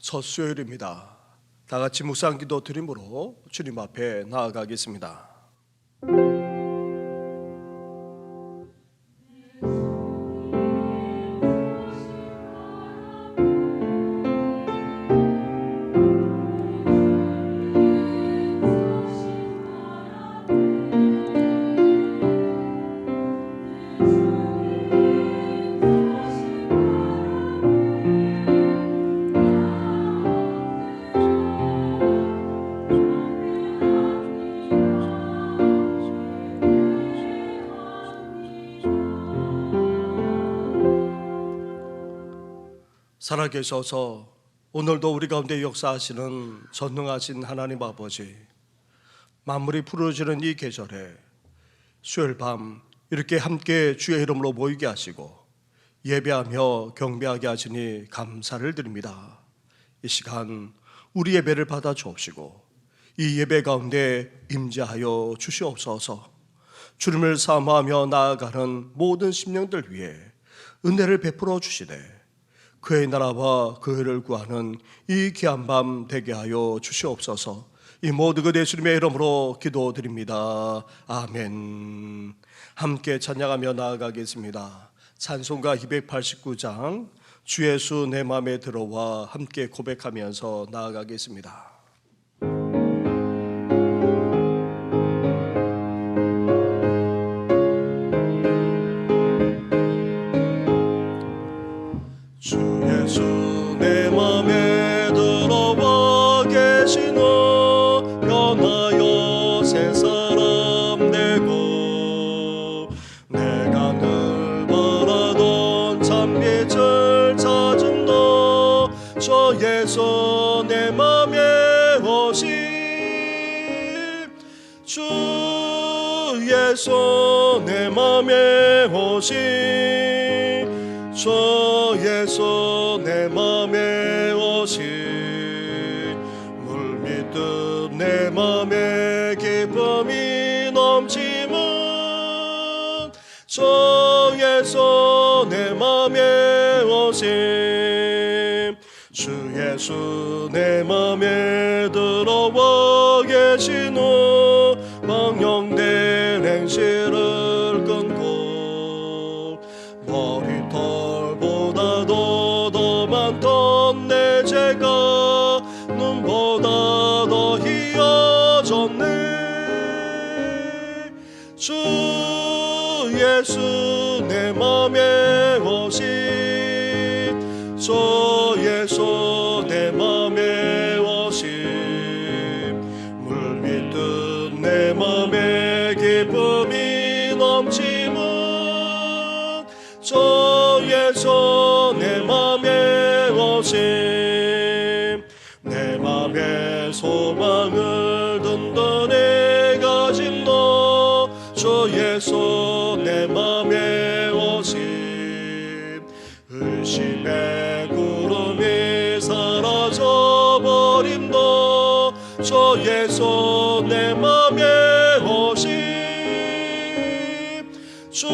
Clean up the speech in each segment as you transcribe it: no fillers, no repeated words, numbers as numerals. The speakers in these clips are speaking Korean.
첫 수요일입니다. 다 같이 묵상 기도 드림으로 주님 앞에 나아가겠습니다. 살아계셔서 오늘도 우리 가운데 역사하시는 전능하신 하나님 아버지, 만물이 푸르지는 이 계절에 수요일 밤 이렇게 함께 주의 이름으로 모이게 하시고 예배하며 경배하게 하시니 감사를 드립니다. 이 시간 우리 예배를 받아 주옵시고 이 예배 가운데 임재하여 주시옵소서. 주님을 사모하며 나아가는 모든 심령들 위해 은혜를 베풀어 주시되 그의 나라와 그 의를 구하는 이 귀한 밤 되게 하여 주시옵소서. 이 모든 것 예수님의 이름으로 기도드립니다. 아멘. 함께 찬양하며 나아가겠습니다. 찬송가 289장 주 예수 내 맘에 들어와 함께 고백하면서 나아가겠습니다. 주 예수 내 맘에 들어와 계시노 변하여 새 사람 되고 내가 늘 바라던 참 빛을 찾은 너 저 예수 내 맘에 오심 주 예수 내 맘에 오심 저 예수 내 맘에 오시 물밀듯 내 맘에 기쁨이 넘치면 저 예수 내 맘에 오심 주 예수 내 맘에 들어와 계시노 방영된 행실을 끊고 머리털보다도 더 많던 내 죄가 눈보다 더 희어졌네 주 예수 내 맘에 오심 저 예수 내 맘에 오심 물밀듯 내 맘에 기쁨이 넘치면 저 예수 내 맘에 오심 내 맘에 소망을 든든히 가진 너 저 예수 내 맘에 오심 의심의 구름이 사라져버린 너 저 예수 내 맘에 오심 주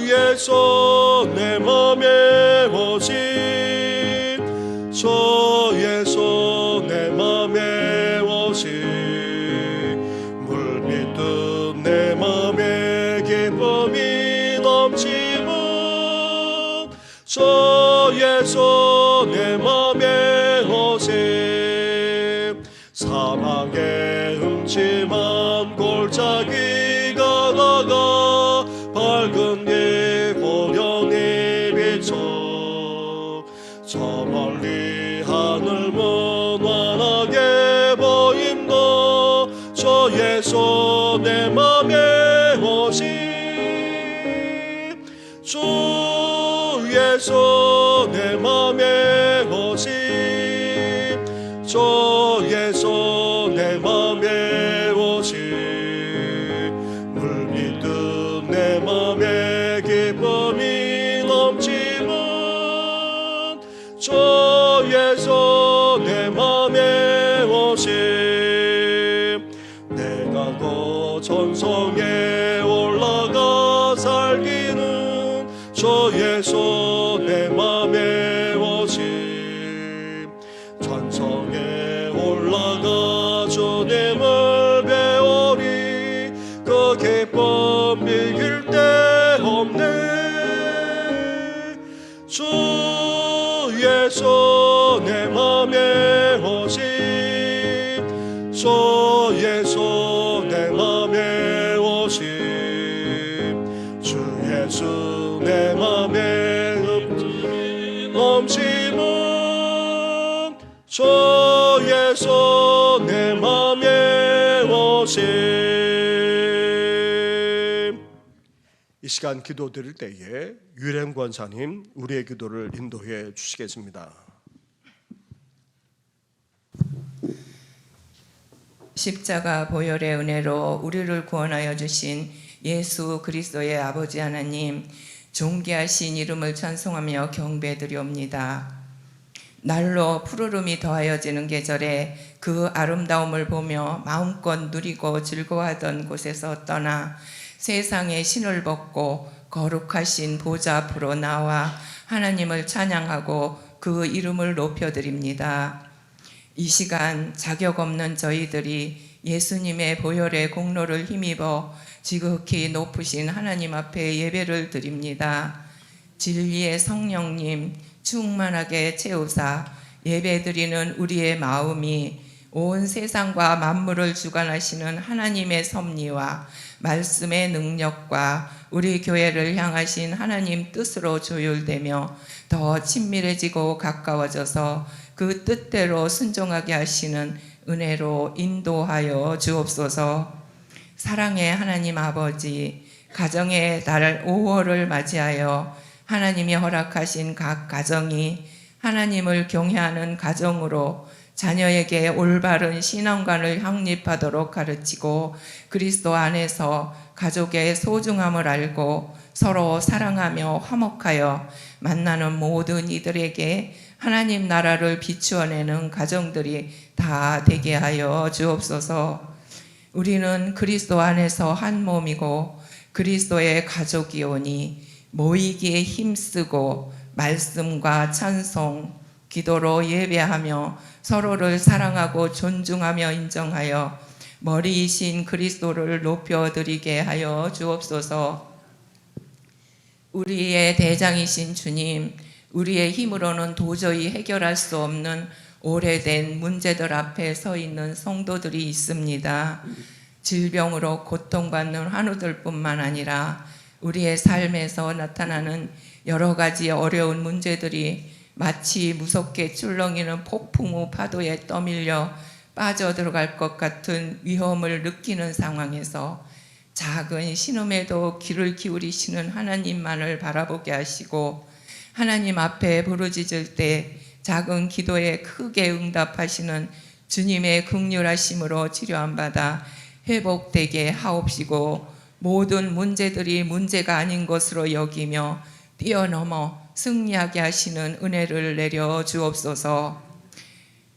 예수 내 맘에 오심 저 예수 내 맘에 오심 물밀듯 내 맘에 기쁨이 넘치면 저 예수 내 맘에 오심 사망의 음침한 골짜기가 다가 밝은 이 고령이 비춰 저 멀리 하늘 무난하게 보인다 저 예수 내 맘에 오심 주 예수 내 맘에 오심 저 예수 내 맘에 오심 물밀듯 내 맘에 기쁨이 넘치면 저 예수 내 맘에 오심 내가 그 전성에 올라가 살기는 저 예수 내 맘에 오심 주 예수 내 맘에 오심 주 예수 내 맘에 오심 주 예수 내 맘에 넘심은 주 예수 내 맘에 오심. 이 시간 기도 드릴 때에 유령 권사님 우리의 기도를 인도해 주시겠습니다. 십자가 보혈의 은혜로 우리를 구원하여 주신 예수 그리스도의 아버지 하나님, 존귀하신 이름을 찬송하며 경배드리옵니다. 날로 푸르름이 더하여지는 계절에 그 아름다움을 보며 마음껏 누리고 즐거워하던 곳에서 떠나 세상의 신을 벗고 거룩하신 보좌 앞으로 나와 하나님을 찬양하고 그 이름을 높여드립니다. 이 시간 자격 없는 저희들이 예수님의 보혈의 공로를 힘입어 지극히 높으신 하나님 앞에 예배를 드립니다. 진리의 성령님 충만하게 채우사 예배드리는 우리의 마음이 온 세상과 만물을 주관하시는 하나님의 섭리와 말씀의 능력과 우리 교회를 향하신 하나님 뜻으로 조율되며 더 친밀해지고 가까워져서 그 뜻대로 순종하게 하시는 은혜로 인도하여 주옵소서. 사랑의 하나님 아버지, 가정의 달 5월을 맞이하여 하나님이 허락하신 각 가정이 하나님을 경외하는 가정으로 자녀에게 올바른 신앙관을 확립하도록 가르치고 그리스도 안에서 가족의 소중함을 알고 서로 사랑하며 화목하여 만나는 모든 이들에게 하나님 나라를 비추어내는 가정들이 다 되게 하여 주옵소서. 우리는 그리스도 안에서 한 몸이고 그리스도의 가족이오니 모이기에 힘쓰고 말씀과 찬송, 기도로 예배하며 서로를 사랑하고 존중하며 인정하여 머리이신 그리스도를 높여드리게 하여 주옵소서. 우리의 대장이신 주님, 우리의 힘으로는 도저히 해결할 수 없는 오래된 문제들 앞에 서 있는 성도들이 있습니다. 질병으로 고통받는 환우들뿐만 아니라 우리의 삶에서 나타나는 여러 가지 어려운 문제들이 마치 무섭게 출렁이는 폭풍우 파도에 떠밀려 빠져들어갈 것 같은 위험을 느끼는 상황에서 작은 신음에도 귀를 기울이시는 하나님만을 바라보게 하시고 하나님 앞에 부르짖을 때 작은 기도에 크게 응답하시는 주님의 긍휼하심으로 치료함 받아 회복되게 하옵시고 모든 문제들이 문제가 아닌 것으로 여기며 뛰어넘어 승리하게 하시는 은혜를 내려 주옵소서.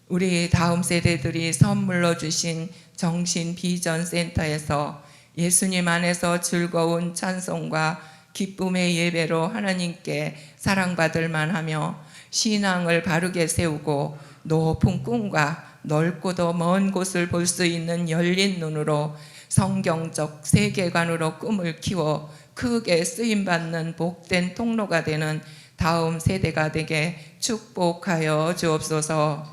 우리 다음 세대들이 선물로 주신 정신비전센터에서 예수님 안에서 즐거운 찬송과 기쁨의 예배로 하나님께 사랑받을 만하며 신앙을 바르게 세우고 높은 꿈과 넓고도 먼 곳을 볼 수 있는 열린 눈으로 성경적 세계관으로 꿈을 키워 크게 쓰임받는 복된 통로가 되는 다음 세대가 되게 축복하여 주옵소서.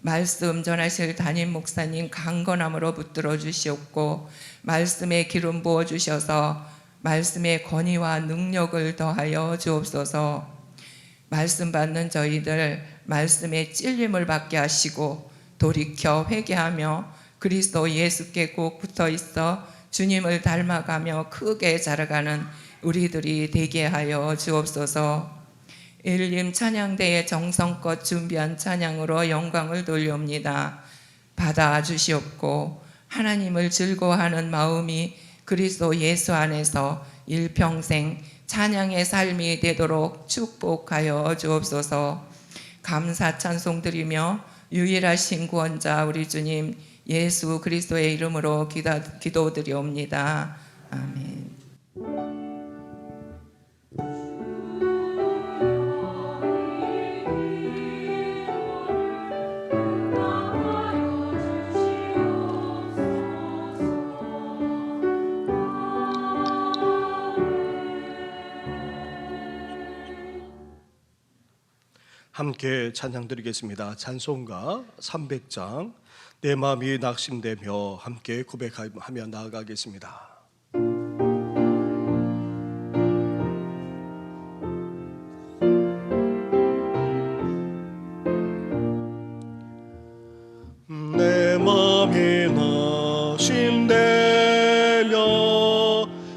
말씀 전하실 담임 목사님 강건함으로 붙들어 주시옵고 말씀에 기름 부어 주셔서 말씀의 권위와 능력을 더하여 주옵소서. 말씀 받는 저희들 말씀의 찔림을 받게 하시고 돌이켜 회개하며 그리스도 예수께 꼭 붙어 있어 주님을 닮아가며 크게 자라가는 우리들이 되게 하여 주옵소서. 일림 찬양대에 정성껏 준비한 찬양으로 영광을 돌려옵니다. 받아주시옵고 하나님을 즐거워하는 마음이 그리스도 예수 안에서 일평생 찬양의 삶이 되도록 축복하여 주옵소서. 감사 찬송 드리며 유일하신 구원자 우리 주님 예수 그리스도의 이름으로 기도드리옵니다. 아멘. 함께 찬양드리겠습니다. 찬송가 300장 내 마음이 낙심되며 함께 고백하며 나아가겠습니다. 내 마음이 낙심되며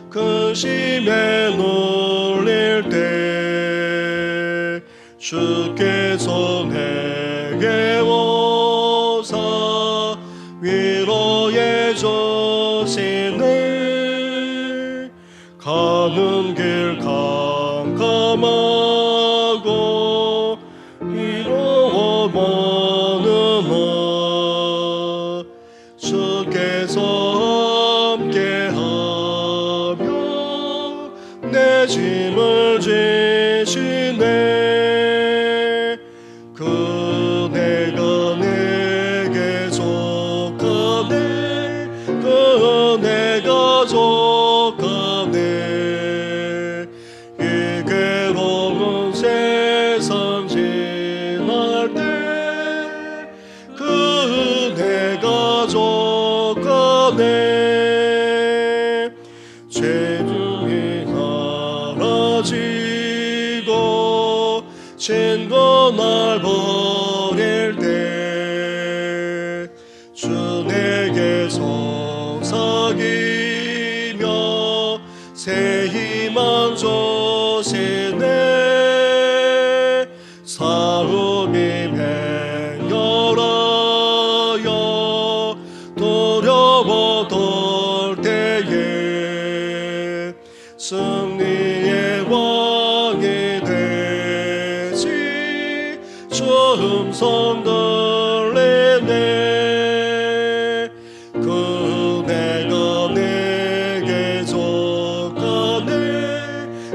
근심에 눌릴 때 주께서 내게 오사 위로해 주시네. 가는 길 캄캄하고 위로하는 주께서 함께하며 내 짐을 지시네. 그네가 내게 속하네. 그네가 속하네. 이 괴로운 세상 지날 때 그네가 속하네. 죄중이 사라지고 진거 날 버릴 때 주 내게 속삭이며 새 희망 주시네. 싸움이 맹렬하여 두려워 떨 때에 승리의 왕이 되지 주 음성 들리네. 그네가 내게 속하네.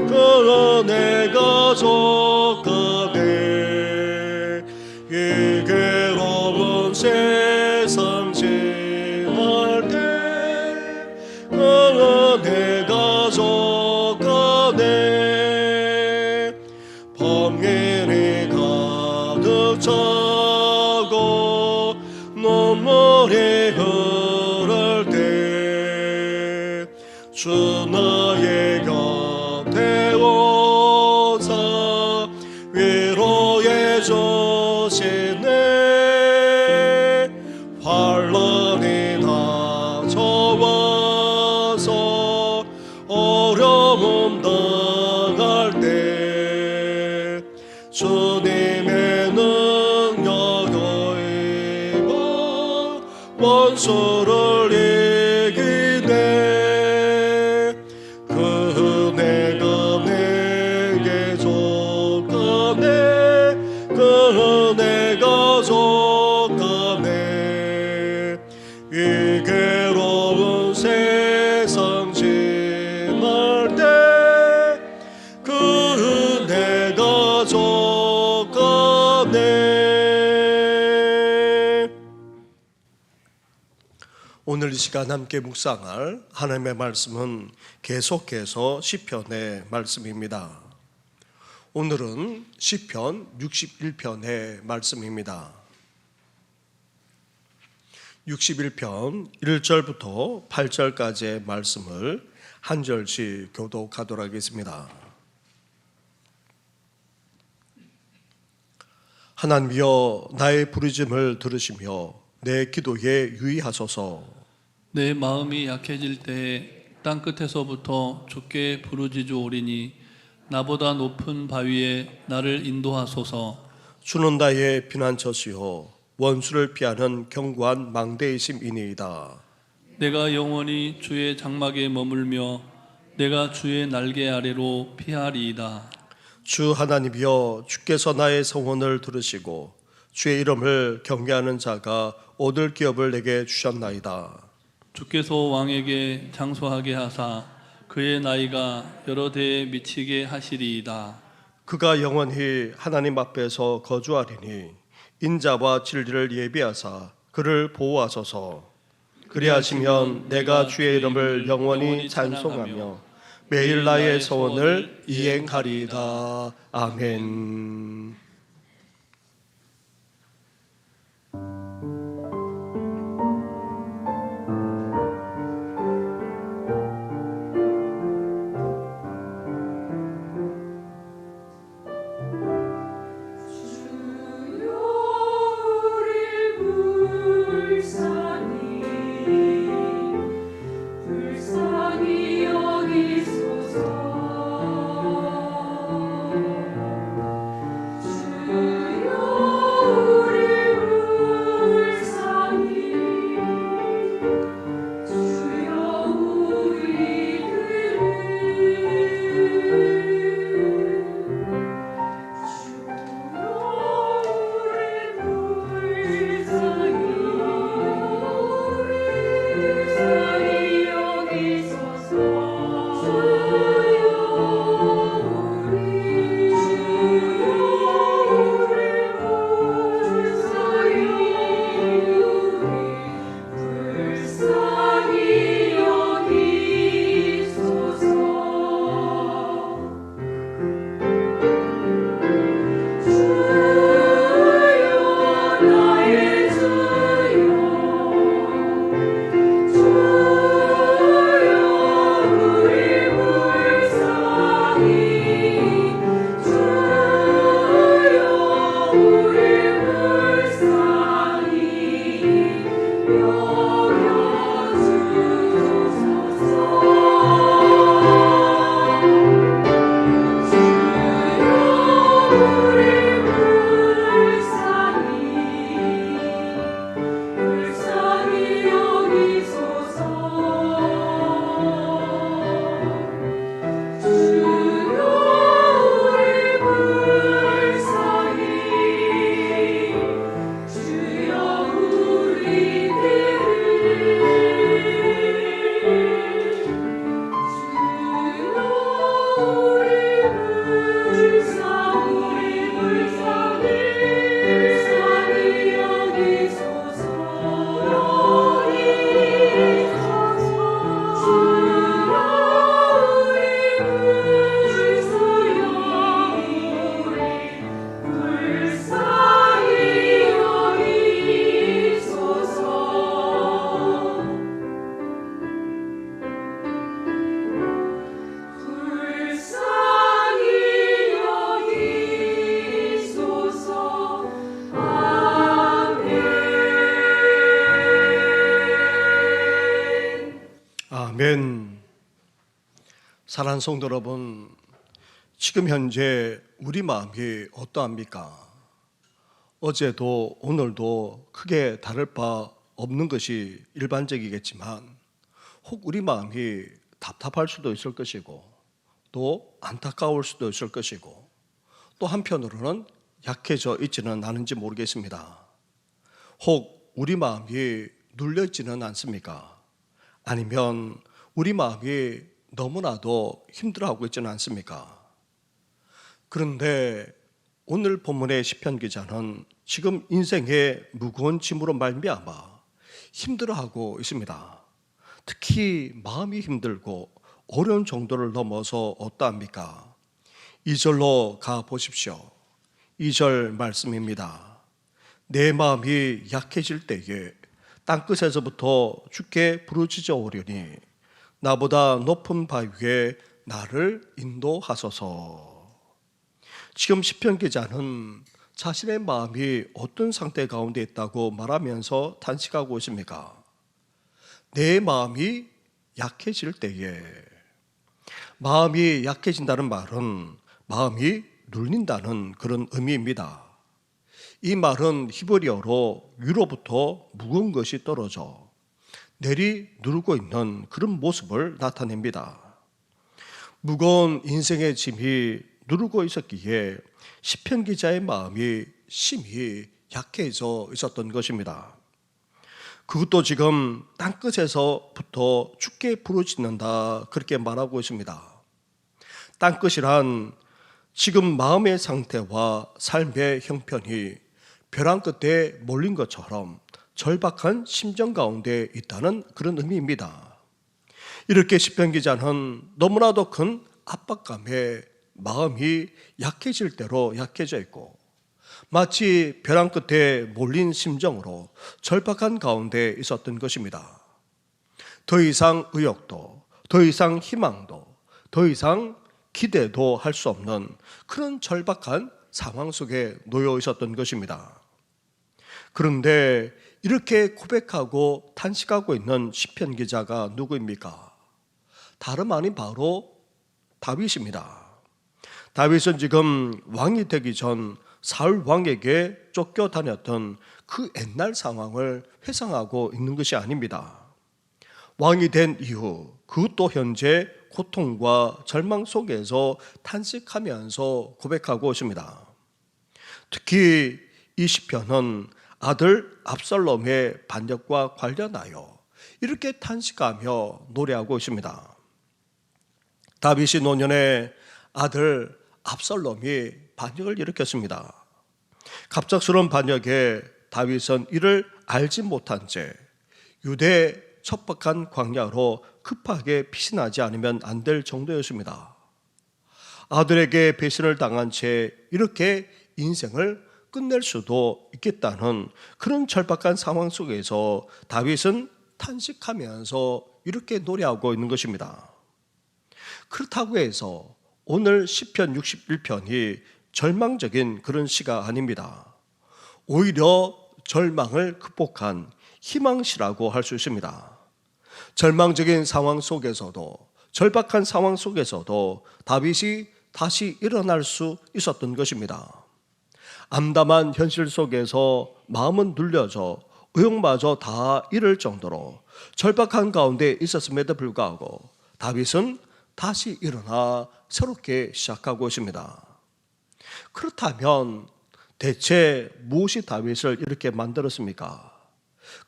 그네가 속하네. 이 괴로운 세상 지날 때 그네가 속하네. 범인이 가득 차고 눈물이 흐를 때 주 나의 곁에 오사 위로해 주시네. 환난이 닥쳐와서 어려움 당할 때 주님의 능력 입어 원수를 이기네. 그네가 내게 속하네. 그네가 속하네. 이 괴로운 세상 지날 때 그네가 속하네. 오늘 이 시간 함께 묵상할 하나님의 말씀은 계속해서 시편의 말씀입니다. 오늘은 시편 61편의 말씀입니다. 61편 1절부터 8절까지의 말씀을 한 절씩 교독하도록 하겠습니다. 하나님이여 나의 부르짖음을 들으시며 내 기도에 유의하소서. 내 마음이 약해질 때에 땅끝에서부터 주께 부르짖으오리니 나보다 높은 바위에 나를 인도하소서. 주는 나의 피난처시요 원수를 피하는 견고한 망대이심이니이다. 내가 영원히 주의 장막에 머물며 내가 주의 날개 아래로 피하리이다. 주 하나님이여 주께서 나의 성원을 들으시고 주의 이름을 경외하는 자가 얻을 기업을 내게 주셨나이다. 주께서 왕에게 장수하게 하사 그의 나이가 여러 대에 미치게 하시리이다. 그가 영원히 하나님 앞에서 거주하리니 인자와 진리를 예비하사 그를 보호하소서. 그리하시면 내가 주의 이름을 영원히 찬송하며 매일 나의 소원을 이행하리이다. 아멘. 사랑하는 성도 여러분, 지금 현재 우리 마음이 어떠합니까? 어제도 오늘도 크게 다를 바 없는 것이 일반적이겠지만 혹 우리 마음이 답답할 수도 있을 것이고 또 안타까울 수도 있을 것이고 또 한편으로는 약해져 있지는 않은지 모르겠습니다. 혹 우리 마음이 눌려있지는 않습니까? 아니면 우리 마음이 너무나도 힘들어하고 있지는 않습니까? 그런데 오늘 본문의 시편 기자는 지금 인생의 무거운 짐으로 말미암아 힘들어하고 있습니다. 특히 마음이 힘들고 어려운 정도를 넘어서 어떠합니까? 2절로 가보십시오. 2절 말씀입니다. 내 마음이 약해질 때에 땅끝에서부터 주께 부르짖어 오려니 나보다 높은 바위 위에 나를 인도하소서. 지금 시편 기자는 자신의 마음이 어떤 상태 가운데 있다고 말하면서 탄식하고 있습니까? 내 마음이 약해질 때에, 마음이 약해진다는 말은 마음이 눌린다는 그런 의미입니다. 이 말은 히브리어로 위로부터 무거운 것이 떨어져 내리 누르고 있는 그런 모습을 나타냅니다. 무거운 인생의 짐이 누르고 있었기에 시편 기자의 마음이 심히 약해져 있었던 것입니다. 그것도 지금 땅끝에서부터 주께 부르짖는다 그렇게 말하고 있습니다. 땅끝이란 지금 마음의 상태와 삶의 형편이 벼랑 끝에 몰린 것처럼 절박한 심정 가운데 있다는 그런 의미입니다. 이렇게 시편 기자는 너무나도 큰 압박감에 마음이 약해질 대로 약해져 있고 마치 벼랑 끝에 몰린 심정으로 절박한 가운데 있었던 것입니다. 더 이상 의욕도, 더 이상 희망도, 더 이상 기대도 할 수 없는 그런 절박한 상황 속에 놓여 있었던 것입니다. 그런데 이렇게 고백하고 탄식하고 있는 시편 기자가 누구입니까? 다름 아닌 바로 다윗입니다. 다윗은 지금 왕이 되기 전 사울 왕에게 쫓겨다녔던 그 옛날 상황을 회상하고 있는 것이 아닙니다. 왕이 된 이후 그것도 현재 고통과 절망 속에서 탄식하면서 고백하고 있습니다. 특히 이 시편은 아들 압살롬의 반역과 관련하여 이렇게 탄식하며 노래하고 있습니다. 다윗이 노년에 아들 압살롬이 반역을 일으켰습니다. 갑작스러운 반역에 다윗은 이를 알지 못한 채 유대 척박한 광야로 급하게 피신하지 않으면 안 될 정도였습니다. 아들에게 배신을 당한 채 이렇게 인생을 끝낼 수도 있겠다는 그런 절박한 상황 속에서 다윗은 탄식하면서 이렇게 노래하고 있는 것입니다. 그렇다고 해서 오늘 시편 61편이 절망적인 그런 시가 아닙니다. 오히려 절망을 극복한 희망시라고 할 수 있습니다. 절망적인 상황 속에서도, 절박한 상황 속에서도 다윗이 다시 일어날 수 있었던 것입니다. 암담한 현실 속에서 마음은 눌려져 의욕마저 다 잃을 정도로 절박한 가운데 있었음에도 불구하고 다윗은 다시 일어나 새롭게 시작하고 있습니다. 그렇다면 대체 무엇이 다윗을 이렇게 만들었습니까?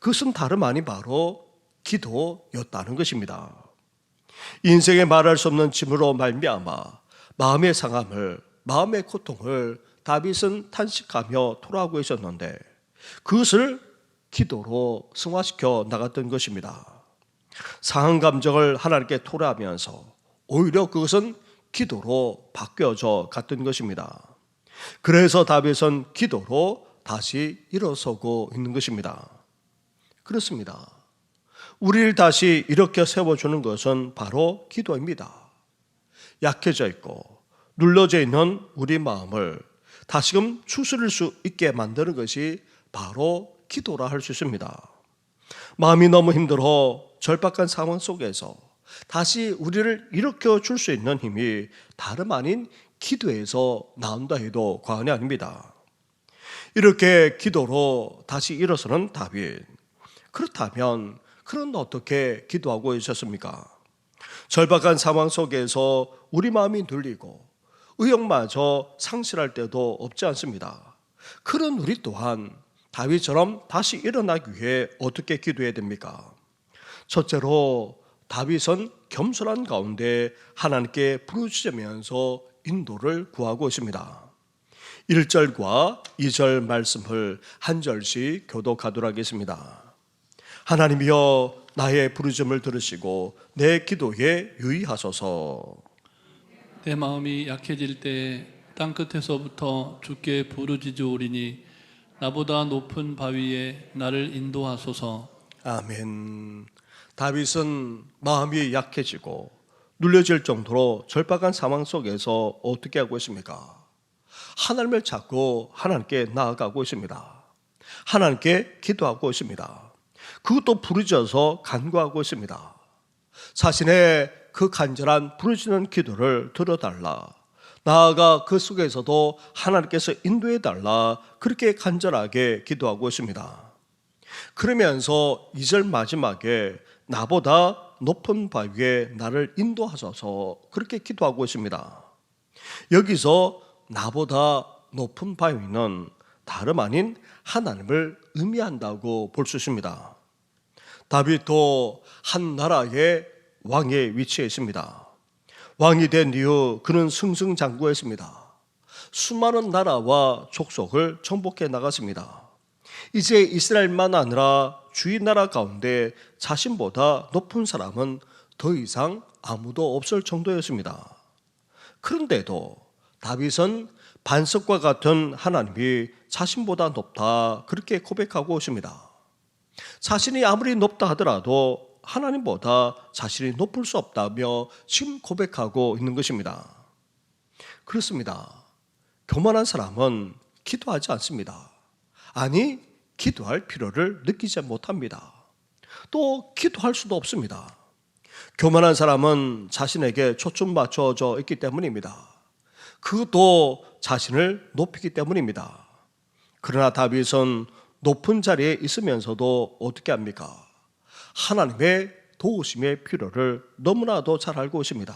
그것은 다름 아닌 바로 기도였다는 것입니다. 인생에 말할 수 없는 짐으로 말미암아 마음의 상함을, 마음의 고통을 다윗은 탄식하며 토로하고 있었는데 그것을 기도로 승화시켜 나갔던 것입니다. 상한 감정을 하나님께 토로하면서 오히려 그것은 기도로 바뀌어져 갔던 것입니다. 그래서 다윗은 기도로 다시 일어서고 있는 것입니다. 그렇습니다. 우리를 다시 이렇게 세워주는 것은 바로 기도입니다. 약해져 있고 눌러져 있는 우리 마음을 다시금 추스릴 수 있게 만드는 것이 바로 기도라 할 수 있습니다. 마음이 너무 힘들어 절박한 상황 속에서 다시 우리를 일으켜 줄 수 있는 힘이 다름 아닌 기도에서 나온다 해도 과언이 아닙니다. 이렇게 기도로 다시 일어서는 다윗. 그렇다면 그는 어떻게 기도하고 있었습니까? 절박한 상황 속에서 우리 마음이 눌리고 의욕마저 상실할 때도 없지 않습니다. 그런 우리 또한 다윗처럼 다시 일어나기 위해 어떻게 기도해야 됩니까? 첫째로 다윗은 겸손한 가운데 하나님께 부르짖으면서 인도를 구하고 있습니다. 1절과 2절 말씀을 한 절씩 교독하도록 하겠습니다. 하나님이여 나의 부르짖음을 들으시고 내 기도에 유의하소서. 내 마음이 약해질 때 땅끝에서부터 주께 부르짖으오리니 나보다 높은 바위에 나를 인도하소서. 아멘. 다윗은 마음이 약해지고 눌려질 정도로 절박한 상황 속에서 어떻게 하고 있습니까? 하나님을 찾고 하나님께 나아가고 있습니다. 하나님께 기도하고 있습니다. 그것도 부르짖어서 간구하고 있습니다. 자신의 그 간절한 부르짖는 기도를 들어달라. 나아가 그 속에서도 하나님께서 인도해달라. 그렇게 간절하게 기도하고 있습니다. 그러면서 2절 마지막에 나보다 높은 바위에 나를 인도하소서 그렇게 기도하고 있습니다. 여기서 나보다 높은 바위는 다름 아닌 하나님을 의미한다고 볼 수 있습니다. 다윗도 한 나라의 왕의 위치에 있습니다. 왕이 된 이후 그는 승승장구했습니다. 수많은 나라와 족속을 정복해 나갔습니다. 이제 이스라엘만 아니라 주위 나라 가운데 자신보다 높은 사람은 더 이상 아무도 없을 정도였습니다. 그런데도 다윗은 반석과 같은 하나님이 자신보다 높다 그렇게 고백하고 있습니다. 자신이 아무리 높다 하더라도 하나님보다 자신이 높을 수 없다며 지금 고백하고 있는 것입니다. 그렇습니다. 교만한 사람은 기도하지 않습니다. 아니, 기도할 필요를 느끼지 못합니다. 또 기도할 수도 없습니다. 교만한 사람은 자신에게 초점 맞춰져 있기 때문입니다. 그것도 자신을 높이기 때문입니다. 그러나 다윗은 높은 자리에 있으면서도 어떻게 합니까? 하나님의 도우심의 필요를 너무나도 잘 알고 있습니다.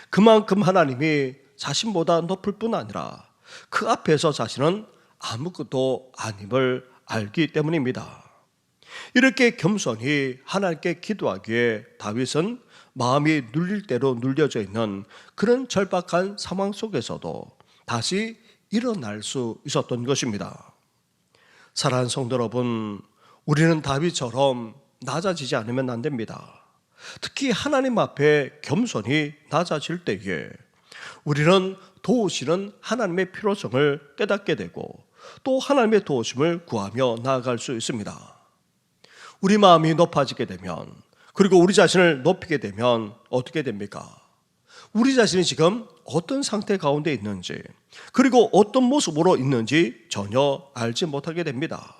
그만큼 하나님이 자신보다 높을 뿐 아니라 그 앞에서 자신은 아무것도 아님을 알기 때문입니다. 이렇게 겸손히 하나님께 기도하기에 다윗은 마음이 눌릴 대로 눌려져 있는 그런 절박한 상황 속에서도 다시 일어날 수 있었던 것입니다. 사랑하는 성도 여러분, 우리는 다윗처럼 낮아지지 않으면 안 됩니다. 특히 하나님 앞에 겸손히 낮아질 때에 우리는 도우시는 하나님의 필요성을 깨닫게 되고 또 하나님의 도우심을 구하며 나아갈 수 있습니다. 우리 마음이 높아지게 되면 그리고 우리 자신을 높이게 되면 어떻게 됩니까? 우리 자신이 지금 어떤 상태 가운데 있는지 그리고 어떤 모습으로 있는지 전혀 알지 못하게 됩니다.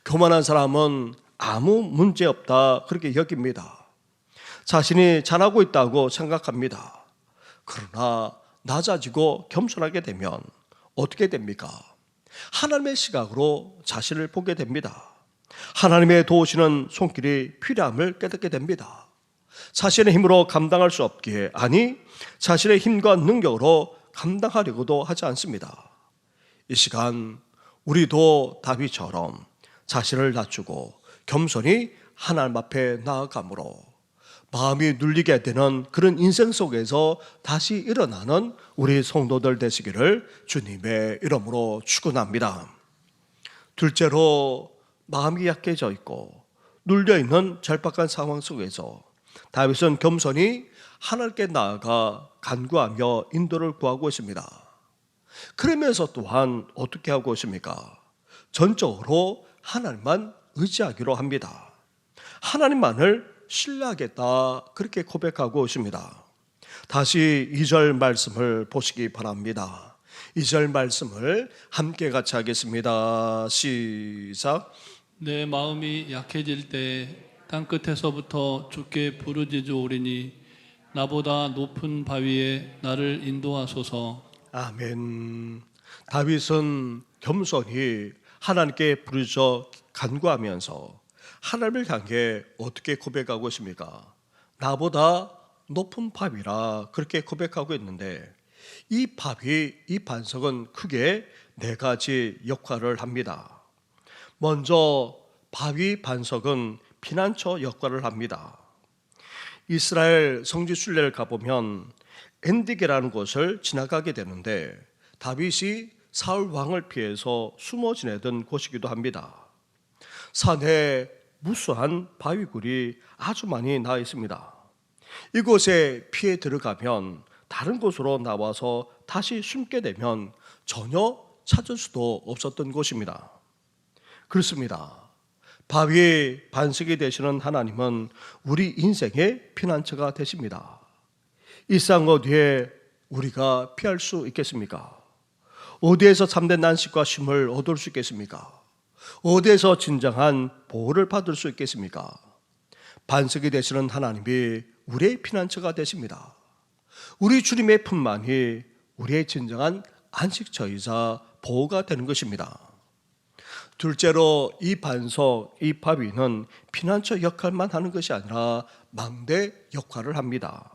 교만한 사람은 아무 문제 없다 그렇게 여깁니다. 자신이 잘하고 있다고 생각합니다. 그러나 낮아지고 겸손하게 되면 어떻게 됩니까? 하나님의 시각으로 자신을 보게 됩니다. 하나님의 도우시는 손길이 필요함을 깨닫게 됩니다. 자신의 힘으로 감당할 수 없기에 아니 자신의 힘과 능력으로 감당하려고도 하지 않습니다. 이 시간 우리도 다윗처럼 자신을 낮추고 겸손히 하나님 앞에 나아감으로 마음이 눌리게 되는 그런 인생 속에서 다시 일어나는 우리 성도들 되시기를 주님의 이름으로 축원합니다. 둘째로 마음이 약해져 있고 눌려있는 절박한 상황 속에서 다윗은 겸손히 하나님께 나아가 간구하며 인도를 구하고 있습니다. 그러면서 또한 어떻게 하고 있습니까? 전적으로 하나님만 의지하기로 합니다. 하나님만을 신뢰하겠다 그렇게 고백하고 있습니다. 다시 2절 말씀을 보시기 바랍니다. 2절 말씀을 함께 같이 하겠습니다. 시작. 내 마음이 약해질 때 땅끝에서부터 주께 부르짖어 오리니 나보다 높은 바위에 나를 인도하소서. 아멘. 다윗은 겸손히 하나님께 부르짖어 간구하면서 하나님을 향해 어떻게 고백하고 있습니까? 나보다 높은 바위라 그렇게 고백하고 있는데, 이 바위, 이 반석은 크게 네 가지 역할을 합니다. 먼저 바위 반석은 피난처 역할을 합니다. 이스라엘 성지 순례를 가보면 엔디게라는 곳을 지나가게 되는데, 다윗이 사울 왕을 피해서 숨어 지내던 곳이기도 합니다. 산에 무수한 바위굴이 아주 많이 나 있습니다. 이곳에 피해 들어가면 다른 곳으로 나와서 다시 숨게 되면 전혀 찾을 수도 없었던 곳입니다. 그렇습니다. 바위 반석이 되시는 하나님은 우리 인생의 피난처가 되십니다. 일상 어디에 우리가 피할 수 있겠습니까? 어디에서 참된 난식과 쉼을 얻을 수 있겠습니까? 어디에서 진정한 보호를 받을 수 있겠습니까? 반석이 되시는 하나님이 우리의 피난처가 되십니다. 우리 주님의 품만이 우리의 진정한 안식처이자 보호가 되는 것입니다. 둘째로 이 반석, 이 바위는 피난처 역할만 하는 것이 아니라 망대 역할을 합니다.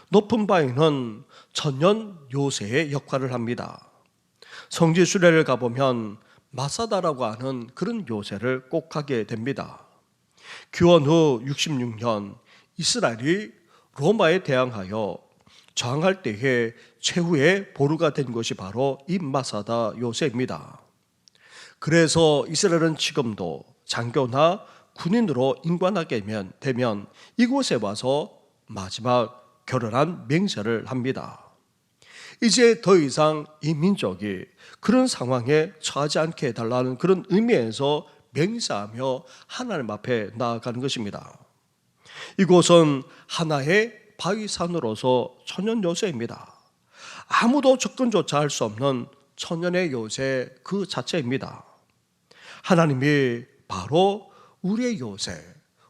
높은 바위는 천년 요새의 역할을 합니다. 성지 순례를 가보면 마사다라고 하는 그런 요새를 꼭 하게 됩니다. 귀원 후 66년 이스라엘이 로마에 대항하여 저항할 때에 최후의 보루가 된 것이 바로 이 마사다 요새입니다. 그래서 이스라엘은 지금도 장교나 군인으로 임관하게 되면 이곳에 와서 마지막 결연한 맹세를 합니다. 이제 더 이상 이 민족이 그런 상황에 처하지 않게 해달라는 그런 의미에서 맹세하며 하나님 앞에 나아가는 것입니다. 이곳은 하나의 바위산으로서 천연 요새입니다. 아무도 접근조차 할 수 없는 천연의 요새 그 자체입니다. 하나님이 바로 우리의 요새,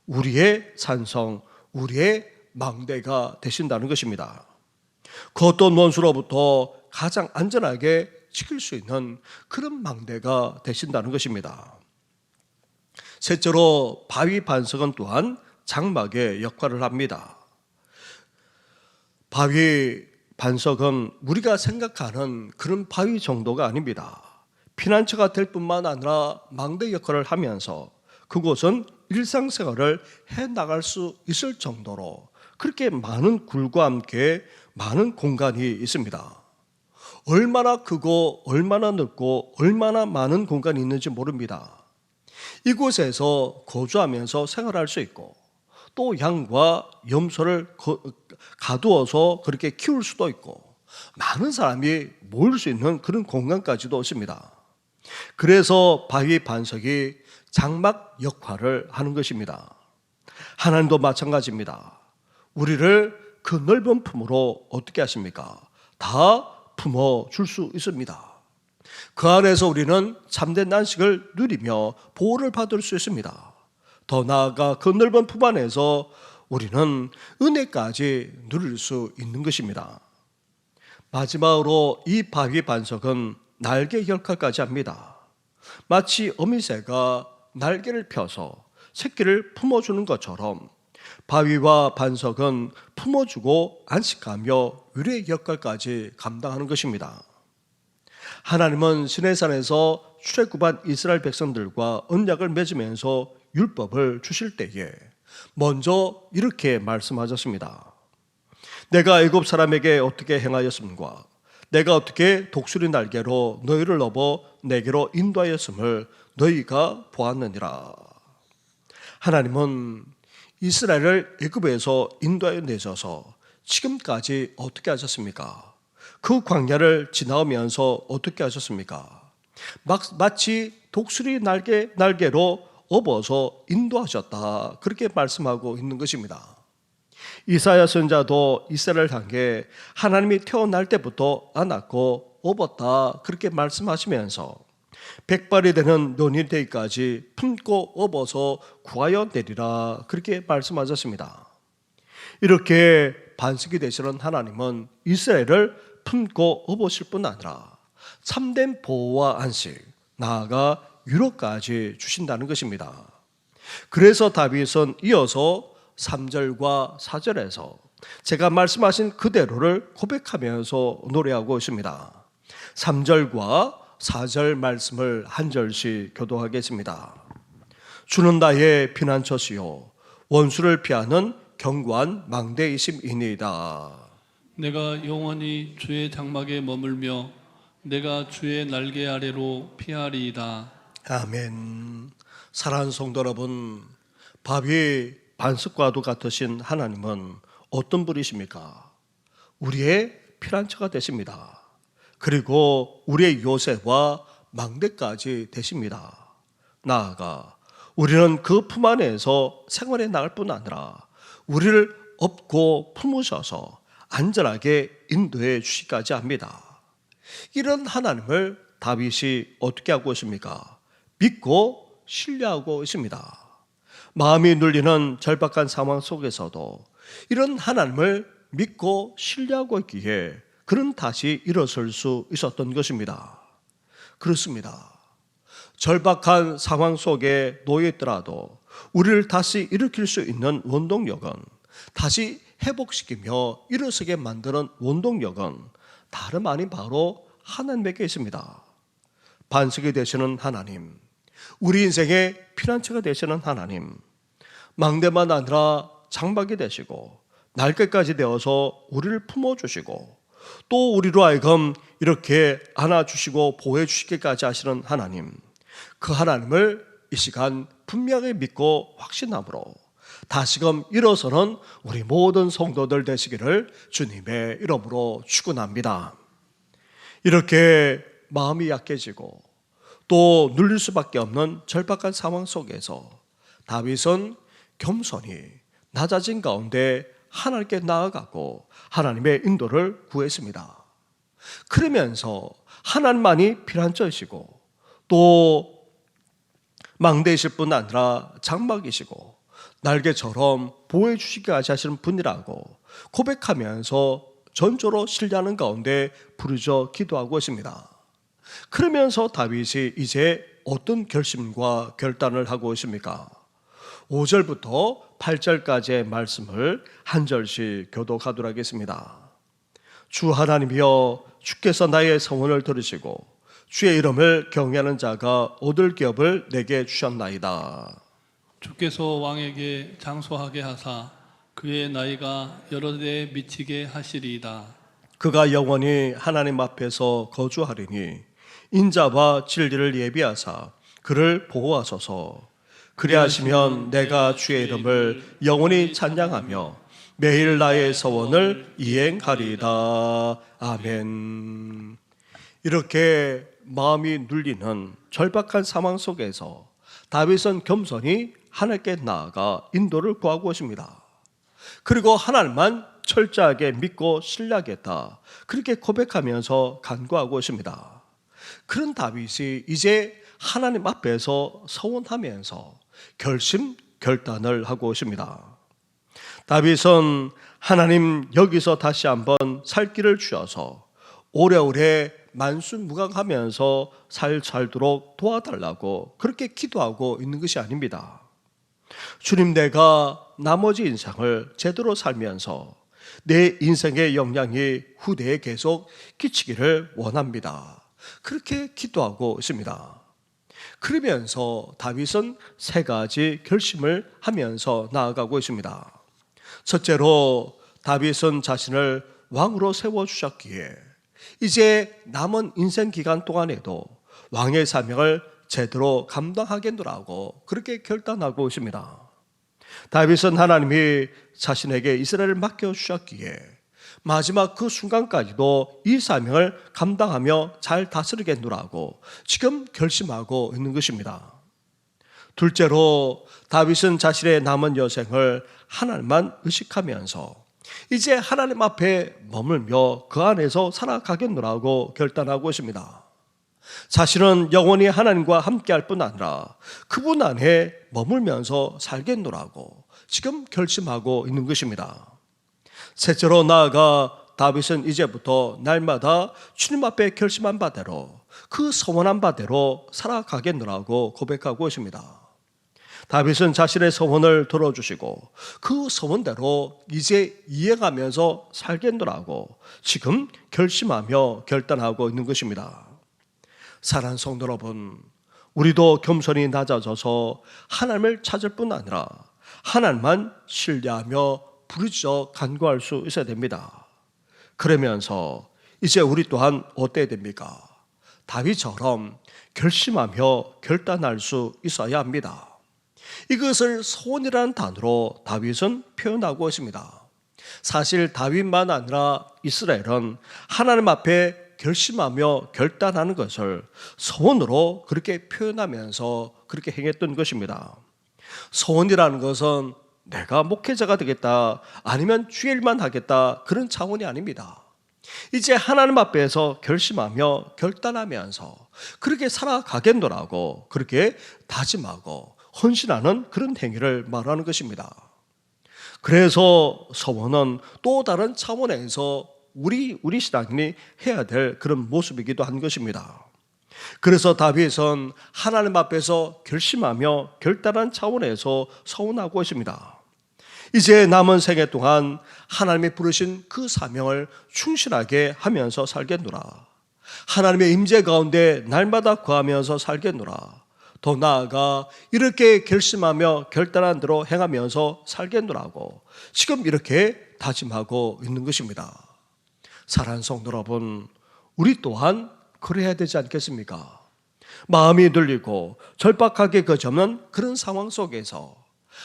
우리의 산성, 우리의 망대가 되신다는 것입니다. 그 어떤 원수로부터 가장 안전하게 지킬 수 있는 그런 망대가 되신다는 것입니다. 셋째로 바위 반석은 또한 장막의 역할을 합니다. 바위 반석은 우리가 생각하는 그런 바위 정도가 아닙니다. 피난처가 될 뿐만 아니라 망대 역할을 하면서 그곳은 일상생활을 해나갈 수 있을 정도로 그렇게 많은 굴과 함께 많은 공간이 있습니다. 얼마나 크고 얼마나 넓고 얼마나 많은 공간이 있는지 모릅니다. 이곳에서 거주하면서 생활할 수 있고 또 양과 염소를 가두어서 그렇게 키울 수도 있고 많은 사람이 모일 수 있는 그런 공간까지도 있습니다. 그래서 바위 반석이 장막 역할을 하는 것입니다. 하나님도 마찬가지입니다. 우리를 그 넓은 품으로 어떻게 하십니까? 다 품어줄 수 있습니다. 그 안에서 우리는 참된 안식을 누리며 보호를 받을 수 있습니다. 더 나아가 그 넓은 품 안에서 우리는 은혜까지 누릴 수 있는 것입니다. 마지막으로 이 바위 반석은 날개 역할까지 합니다. 마치 어미새가 날개를 펴서 새끼를 품어주는 것처럼 바위와 반석은 품어주고 안식하며 위로의 역할까지 감당하는 것입니다. 하나님은 시내산에서 출애굽한 이스라엘 백성들과 언약을 맺으면서 율법을 주실 때에 먼저 이렇게 말씀하셨습니다. 내가 애굽 사람에게 어떻게 행하였음과 내가 어떻게 독수리 날개로 너희를 업어 내게로 인도하였음을 너희가 보았느니라. 하나님은 이스라엘을 애굽에서 인도하여 내셔서 지금까지 어떻게 하셨습니까? 그 광야를 지나오면서 어떻게 하셨습니까? 마치 독수리 날개로 업어서 인도하셨다. 그렇게 말씀하고 있는 것입니다. 이사야 선자도 이스라엘을 향해 하나님이 태어날 때부터 안았고 업었다. 그렇게 말씀하시면서 백발이 되는 논이 되기까지 품고 업어서 구하여 내리라, 그렇게 말씀하셨습니다. 이렇게 반석이 되시는 하나님은 이스라엘을 품고 업으실 뿐 아니라 참된 보호와 안식, 나아가 유로까지 주신다는 것입니다. 그래서 다윗은 이어서 3절과 4절에서 제가 말씀하신 그대로를 고백하면서 노래하고 있습니다. 3절과 4절 말씀을 한 절씩 교도하겠습니다. 주는 나의 피난처시요 원수를 피하는 견고한 망대이심이니이다. 내가 영원히 주의 장막에 머물며 내가 주의 날개 아래로 피하리이다. 아멘. 사랑하는 성도 여러분, 바위 반석과도 같으신 하나님은 어떤 분이십니까? 우리의 피난처가 되십니다. 그리고 우리의 요새와 망대까지 되십니다. 나아가 우리는 그 품 안에서 생활해 나갈 뿐 아니라 우리를 업고 품으셔서 안전하게 인도해 주시기까지 합니다. 이런 하나님을 다윗이 어떻게 하고 있습니까? 믿고 신뢰하고 있습니다. 마음이 눌리는 절박한 상황 속에서도 이런 하나님을 믿고 신뢰하고 있기에 그는 다시 일어설 수 있었던 것입니다. 그렇습니다. 절박한 상황 속에 놓여 있더라도 우리를 다시 일으킬 수 있는 원동력은, 다시 회복시키며 일어서게 만드는 원동력은 다름 아닌 바로 하나님에게 있습니다. 반석이 되시는 하나님, 우리 인생의 피난처가 되시는 하나님, 망대만 아니라 장막이 되시고 날개까지 되어서 우리를 품어주시고 또 우리로 하여금 이렇게 안아주시고 보호해주시기까지 하시는 하나님, 그 하나님을 이 시간 분명히 믿고 확신함으로 다시금 일어서는 우리 모든 성도들 되시기를 주님의 이름으로 축원합니다. 이렇게 마음이 약해지고 또 눌릴 수밖에 없는 절박한 상황 속에서 다윗은 겸손히 낮아진 가운데 하나님께 나아가고 하나님의 인도를 구했습니다. 그러면서 하나님만이 피난처이시고 또 망대이실 뿐 아니라 장막이시고 날개처럼 보호해 주시기까지 하시는 분이라고 고백하면서 전조로 신뢰하는 가운데 부르짖어 기도하고 있습니다. 그러면서 다윗이 이제 어떤 결심과 결단을 하고 있습니까? 5절부터 8절까지의 말씀을 한 절씩 교독하도록 하겠습니다. 주 하나님이여, 주께서 나의 성원을 들으시고 주의 이름을 경외하는 자가 얻을 기업을 내게 주셨나이다. 주께서 왕에게 장소하게 하사 그의 나이가 여러 대 미치게 하시리이다. 그가 영원히 하나님 앞에서 거주하리니 인자와 진리를 예비하사 그를 보호하소서. 그리하시면 내가 주의 이름을 영원히 찬양하며 매일 나의 서원을 이행하리이다. 아멘. 이렇게 마음이 눌리는 절박한 상황 속에서 다윗은 겸손히 하나님께 나아가 인도를 구하고 있습니다. 그리고 하나님만 철저하게 믿고 신뢰하겠다, 그렇게 고백하면서 간구하고 있습니다. 그런 다윗이 이제 하나님 앞에서 서원하면서 결단을 하고 있습니다. 다윗은 하나님 여기서 다시 한번 살 길을 주셔서 오래오래 만수무강하면서 살도록 도와달라고 그렇게 기도하고 있는 것이 아닙니다. 주님, 내가 나머지 인생을 제대로 살면서 내 인생의 영향이 후대에 계속 끼치기를 원합니다. 그렇게 기도하고 있습니다. 그러면서 다윗은 세 가지 결심을 하면서 나아가고 있습니다. 첫째로 다윗은 자신을 왕으로 세워주셨기에 이제 남은 인생 기간 동안에도 왕의 사명을 제대로 감당하겠노라고 그렇게 결단하고 있습니다. 다윗은 하나님이 자신에게 이스라엘을 맡겨주셨기에 마지막 그 순간까지도 이 사명을 감당하며 잘 다스리겠노라고 지금 결심하고 있는 것입니다. 둘째로 다윗은 자신의 남은 여생을 하나님만 의식하면서 이제 하나님 앞에 머물며 그 안에서 살아가겠노라고 결단하고 있습니다. 자신은 영원히 하나님과 함께할 뿐 아니라 그분 안에 머물면서 살겠노라고 지금 결심하고 있는 것입니다. 셋째로 나아가 다윗은 이제부터 날마다 주님 앞에 결심한 바대로 그 소원한 바대로 살아가겠노라고 고백하고 있습니다. 다윗은 자신의 소원을 들어주시고 그 소원대로 이제 이행하면서 살겠노라고 지금 결심하며 결단하고 있는 것입니다. 사랑하는 성도 여러분, 우리도 겸손히 낮아져서 하나님을 찾을 뿐 아니라 하나님만 신뢰하며 부르짖어 간구할 수 있어야 됩니다. 그러면서 이제 우리 또한 어때야 됩니까? 다윗처럼 결심하며 결단할 수 있어야 합니다. 이것을 소원이라는 단어로 다윗은 표현하고 있습니다. 사실 다윗만 아니라 이스라엘은 하나님 앞에 결심하며 결단하는 것을 소원으로 그렇게 표현하면서 그렇게 행했던 것입니다. 소원이라는 것은 내가 목회자가 되겠다, 아니면 주일만 하겠다, 그런 차원이 아닙니다. 이제 하나님 앞에서 결심하며 결단하면서 그렇게 살아가겠노라고 그렇게 다짐하고 헌신하는 그런 행위를 말하는 것입니다. 그래서 소원은 또 다른 차원에서 우리 신앙인이 해야 될 그런 모습이기도 한 것입니다. 그래서 다윗은 하나님 앞에서 결심하며 결단한 차원에서 소원하고 있습니다. 이제 남은 생애 동안 하나님이 부르신 그 사명을 충실하게 하면서 살겠노라. 하나님의 임재 가운데 날마다 거하면서 살겠노라. 더 나아가 이렇게 결심하며 결단한 대로 행하면서 살겠노라고 지금 이렇게 다짐하고 있는 것입니다. 사랑하는 성도 여러분, 우리 또한 그래야 되지 않겠습니까? 마음이 들리고 절박하게 거저는 그런 상황 속에서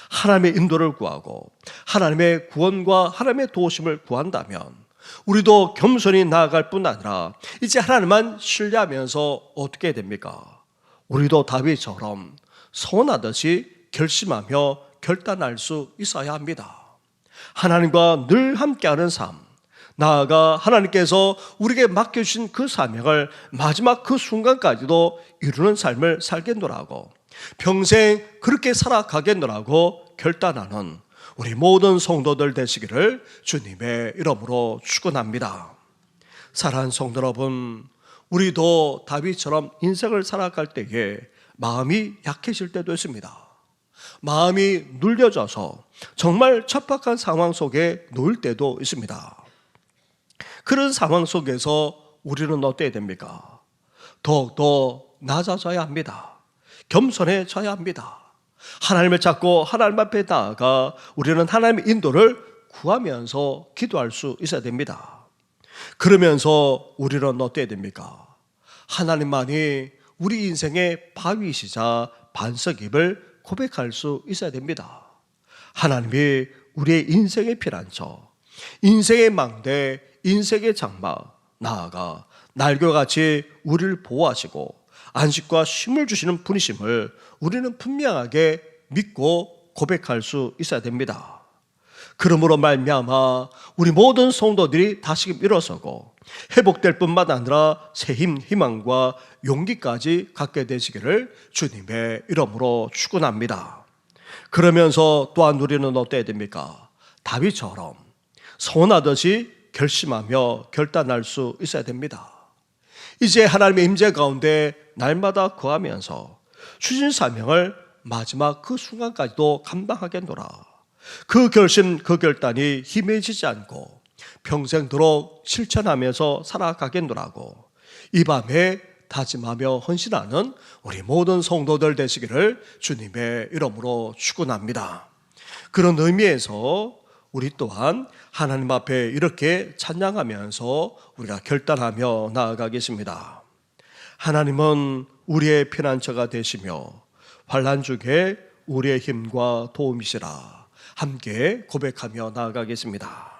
하나님의 인도를 구하고 하나님의 구원과 하나님의 도우심을 구한다면 우리도 겸손히 나아갈 뿐 아니라 이제 하나님만 신뢰하면서 어떻게 해야 됩니까? 우리도 다윗처럼 소원하듯이 결심하며 결단할 수 있어야 합니다. 하나님과 늘 함께하는 삶, 나아가 하나님께서 우리에게 맡겨주신 그 사명을 마지막 그 순간까지도 이루는 삶을 살겠노라고, 평생 그렇게 살아가겠노라고 결단하는 우리 모든 성도들 되시기를 주님의 이름으로 축원합니다. 사랑하는 성도 여러분, 우리도 다윗처럼 인생을 살아갈 때에 마음이 약해질 때도 있습니다. 마음이 눌려져서 정말 척박한 상황 속에 놓일 때도 있습니다. 그런 상황 속에서 우리는 어때야 됩니까? 더욱더 낮아져야 합니다. 겸손해져야 합니다. 하나님을 찾고 하나님 앞에 나아가 우리는 하나님의 인도를 구하면서 기도할 수 있어야 됩니다. 그러면서 우리는 어때야 됩니까? 하나님만이 우리 인생의 바위시자 반석임을 고백할 수 있어야 됩니다. 하나님이 우리의 인생의 피난처, 인생의 망대, 인생의 장막, 나아가 날개같이 우리를 보호하시고 안식과 쉼을 주시는 분이심을 우리는 분명하게 믿고 고백할 수 있어야 됩니다. 그러므로 말미암아 우리 모든 성도들이 다시금 일어서고 회복될 뿐만 아니라 새 힘, 희망과 용기까지 갖게 되시기를 주님의 이름으로 축원합니다. 그러면서 또한 우리는 어때야 됩니까? 다윗처럼 소원하듯이 결심하며 결단할 수 있어야 됩니다. 이제 하나님의 임재 가운데 날마다 거하면서 주신 사명을 마지막 그 순간까지도 감당하겠노라. 그 결심, 그 결단이 희미해지지 않고 평생도록 실천하면서 살아가겠노라고 이 밤에 다짐하며 헌신하는 우리 모든 성도들 되시기를 주님의 이름으로 축원합니다. 그런 의미에서 우리 또한 하나님 앞에 이렇게 찬양하면서 우리가 결단하며 나아가겠습니다. 하나님은 우리의 피난처가 되시며 환난 중에 우리의 힘과 도움이시라. 함께 고백하며 나아가겠습니다.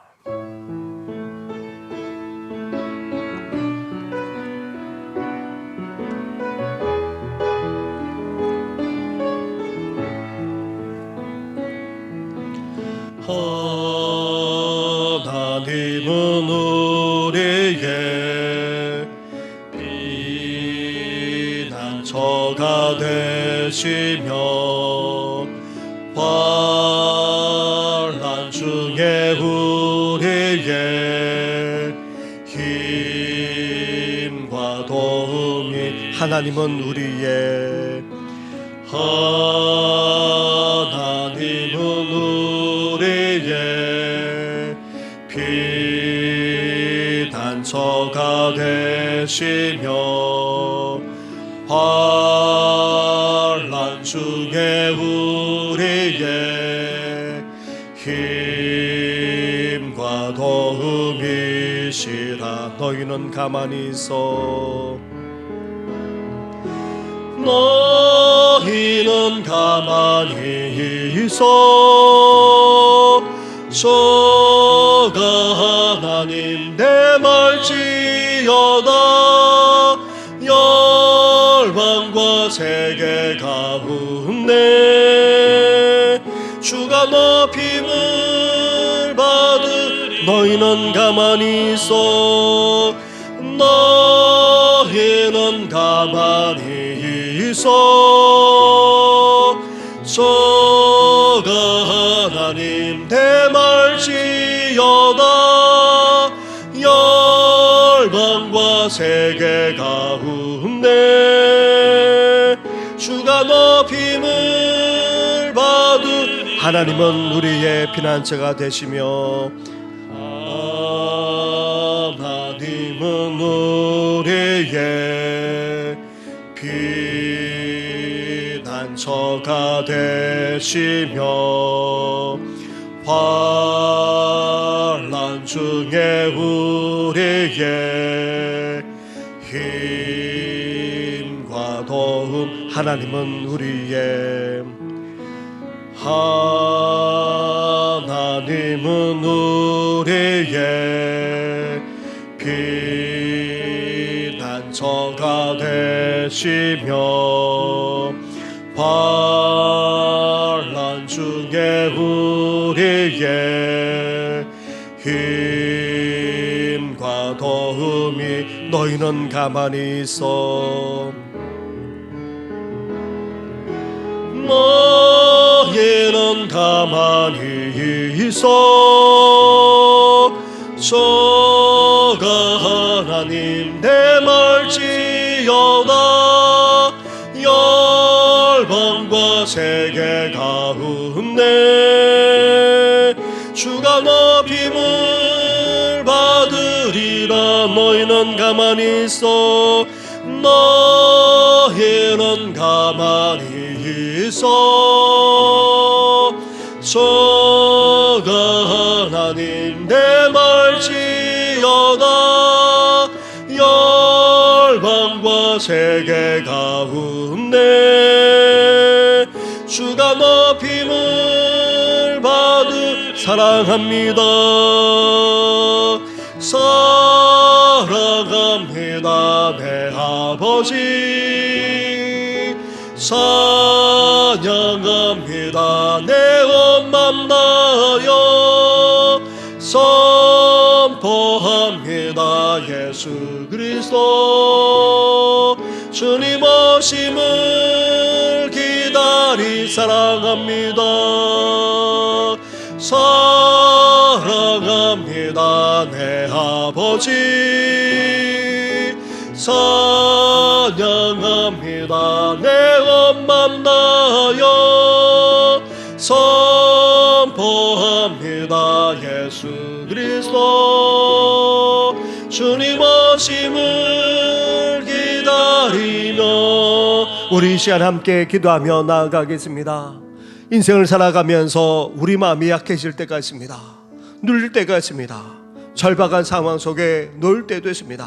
하나님은 우리의 저가 되시며 환난 중에 우리의 힘과 도움이 하나님은 우리의 피단처가 되시며 환난 중에 우리의 힘과 도움이시라. 너희는 가만히 있어. 너희는 가만히 있어. 저가 하나님 대말지어다. 열방과 세계 가운데 주가 높임을 받으. 너희는 가만히 있어. 너희는 가만히 있어. 저가 하나님 대말지어다. 열방과 세계 가운데 주가 높임을 받으. 하나님은 우리의 피난처가 되시며 하나님은 우리의 피난처가 되시며 환난 중에 우리의 힘과 도움. 하나님은 우리의 하나님은 우리의 피난처가 되시며 환난 중에 우리의 힘과 도움이. 너희는 가만히 있어. 너희는 가만히 있어. 저가 하나님 대말지어다. 열방과 세계 가운데 주가 높임을 받으리라. 너희는 가만히 있어. 너희는 가만히 있어. 저가 하나님 대말지어다. 열방과 세계 가운데 주가 높임을 받으. 사랑합니다. 사랑합니다 내 아버지. 찬양합니다 내 온맘 다하여. 선포합니다 예수 그리스도. 주님 오심을 기다리. 사랑합니다. 사랑합니다 내 아버지. 찬양합니다 내 온맘 다하여. 선포합니다 예수 그리스도. 주님 오심을 기다리며. 우리 이 시간 함께 기도하며 나아가겠습니다. 인생을 살아가면서 우리 마음이 약해질 때가 있습니다. 눌릴 때가 있습니다. 절박한 상황 속에 놓일 때도 있습니다.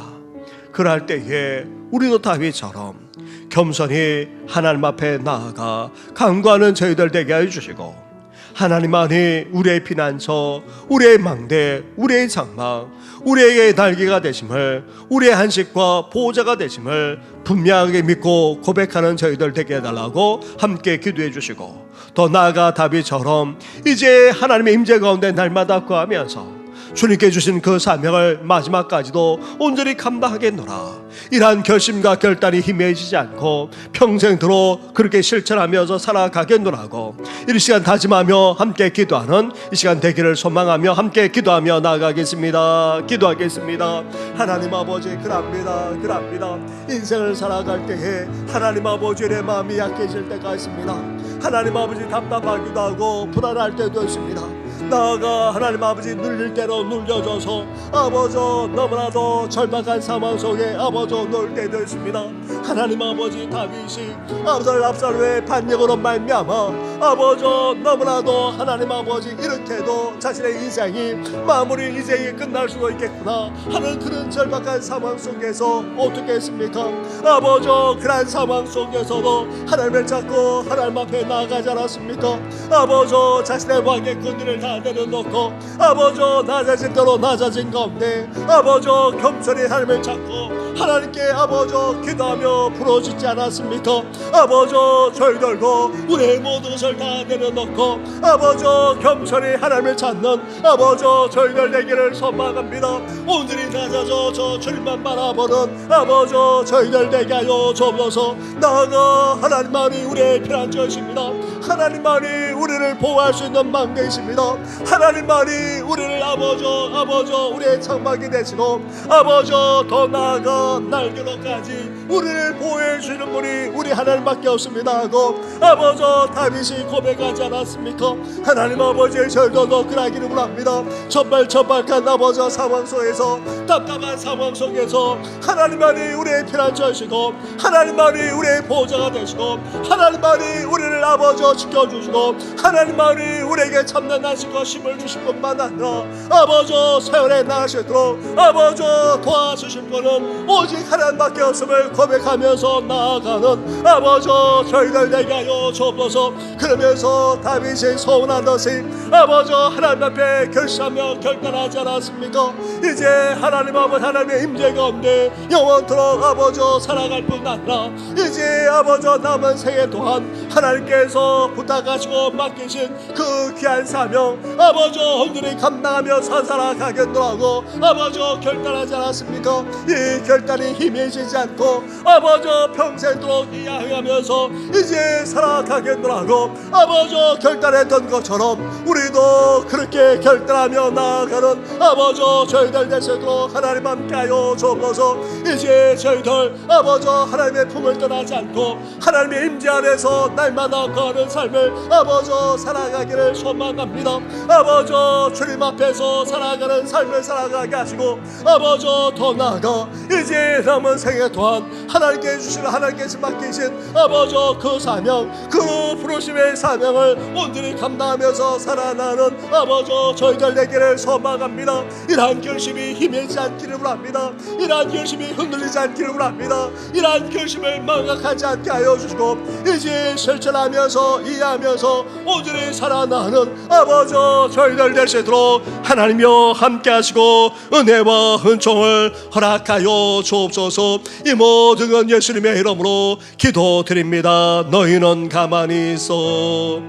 그럴 때에 우리도 다윗처럼 겸손히 하나님 앞에 나아가 간구하는 저희들 되게 해주시고, 하나님만이 우리의 피난처, 우리의 망대, 우리의 장막, 우리에게 날개가 되심을, 우리의 한식과 보호자가 되심을 분명하게 믿고 고백하는 저희들 되게 해달라고 함께 기도해 주시고, 더 나아가 다윗처럼 이제 하나님의 임재 가운데 날마다 구하면서 주님께 주신 그 사명을 마지막까지도 온전히 감당하겠노라. 이러한 결심과 결단이 희미해지지 않고 평생도록 그렇게 실천하면서 살아가겠노라고 이 시간 다짐하며 함께 기도하는 이 시간 되기를 소망하며 함께 기도하며 나아가겠습니다. 기도하겠습니다. 하나님 아버지, 그럽니다. 인생을 살아갈 때에 하나님 아버지의 마음이 약해질 때가 있습니다. 하나님 아버지, 답답하기도 하고 불안할 때도 있습니다. 나아가 하나님 아버지 눌릴 대로 눌려져서 아버지 너무나도 절박한 상황 속에 아버지 놓을 때도 있습니다. 하나님 아버지, 다윗이 압살롬의 반역으로 말미암아 아버지 너무나도 하나님 아버지 이렇게도 자신의 인생이 마무리 이제 끝날 수도 있겠구나 하는 그런 절박한 상황 속에서 어떻게 했습니까? 아버지 그런 상황 속에서도 하나님을 찾고 하나님 앞에 나아가지 않았습니까? 아버지 자신의 왕의 권위를 다 내려놓고 아버지 낮아진 대로 낮아진 가운데 아버지 겸손히 하나님을 찾고 하나님께 아버지 기도하며 부르짖지 않았습니까? 아버지 저희들도 우리의 모든 것을 다 내려놓고 아버지 겸손히 하나님을 찾는 아버지 저희들 되기를 소망합니다. 온전히 낮아져 저 주님만 바라보는 아버지 저희들 되게 하여 주옵소서. 나아가 하나님만이 우리의 피난처이십니다. 하나님만이 우리를 보호할 수 있는 망대이십니다. 하나님만이 우리를 아버지 우리의 장막이 되시고 아버지 더 나아가 날개로까지 우리를 보호해 주시는 분이 우리 하나님밖에 없습니다 하고 아버지 다윗이 고백하지 않았습니까? 하나님 아버지의 절도도 그러기를 원합니다. 천발한 아버지 상황 속에서 답답한 상황 속에서 하나님만이 우리의 피난처이시고 하나님만이 우리의 보호자가 되시고 하나님만이 우리를 아버지 지켜주시고 하나님만이 우리에게 참된 안식과 힘을 주실 뿐만 아니라 아버지 세월에 나가시도록 아버지 도와주실 분은 오직 하나님밖에 없음을 고백하면서 나아가는 아버지 저희들 되게 하여 주옵소서. 그러면서 다윗이 소원한 것이 아버지 하나님 앞에 결심하며 결단하지 않았습니까? 이제 하나님 아버지 하나님의 임재 가운데 영원토록 아버지 살아갈 뿐 아니라 이제 아버지 남은 생애 동안 하나님께서 부탁하시고 맡기신 그 귀한 사명 아버지 온전히 감당하며 살아가겠노라고 아버지 결단하지 않았습니까? 이 결단이 희미해지지 않고 아버지 평생도록 이해하면서 이제 살아가겠노라고 아버지 결단했던 것처럼 우리도 그렇게 결단하며 나아가는 아버지 저희들 되시도록 하나님 함께하여 주옵소서. 이제 저희들 아버지 하나님의 품을 떠나지 않고 하나님의 임재 안에서 날마다 거하는 삶을 아버지 살아가기를 소망합니다. 아버지 주님 앞에서 살아가는 삶을 살아가게 하시고 아버지 더 나아가 이제 남은 생애 동안 하나님께 주시는 하나님께서 맡기신 아버지 그 사명 그 부르심의 사명을 온전히 감당하면서 살아나는 아버지 저희들 되기를 소망합니다. 이러한 결심이 희미하지 않기를 원합니다. 이러한 결심이 흔들리지 않기를 원합니다. 이러한 결심을 망각하지 않게 하여 주시고 이제 실천하면서 이해하면서 온전히 살아나는 아버지 저희들 되시도록 하나님이여 함께 하시고 은혜와 은총을 허락하여 주옵소서. 이 모든 건 예수님의 이름으로 기도드립니다. 너희는 가만히 있어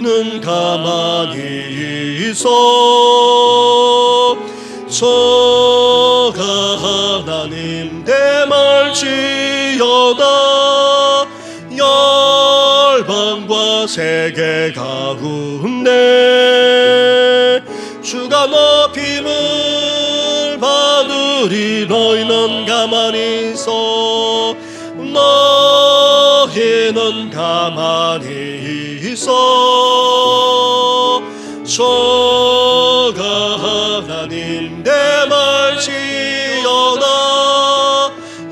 는 가만히 있어 저가 하나님 대말지어다 열방과 세계 가운데 주가 높임을 받으리 너희는 가만히 있어 너희는 가만히 있어 저가 하나님 대말지어다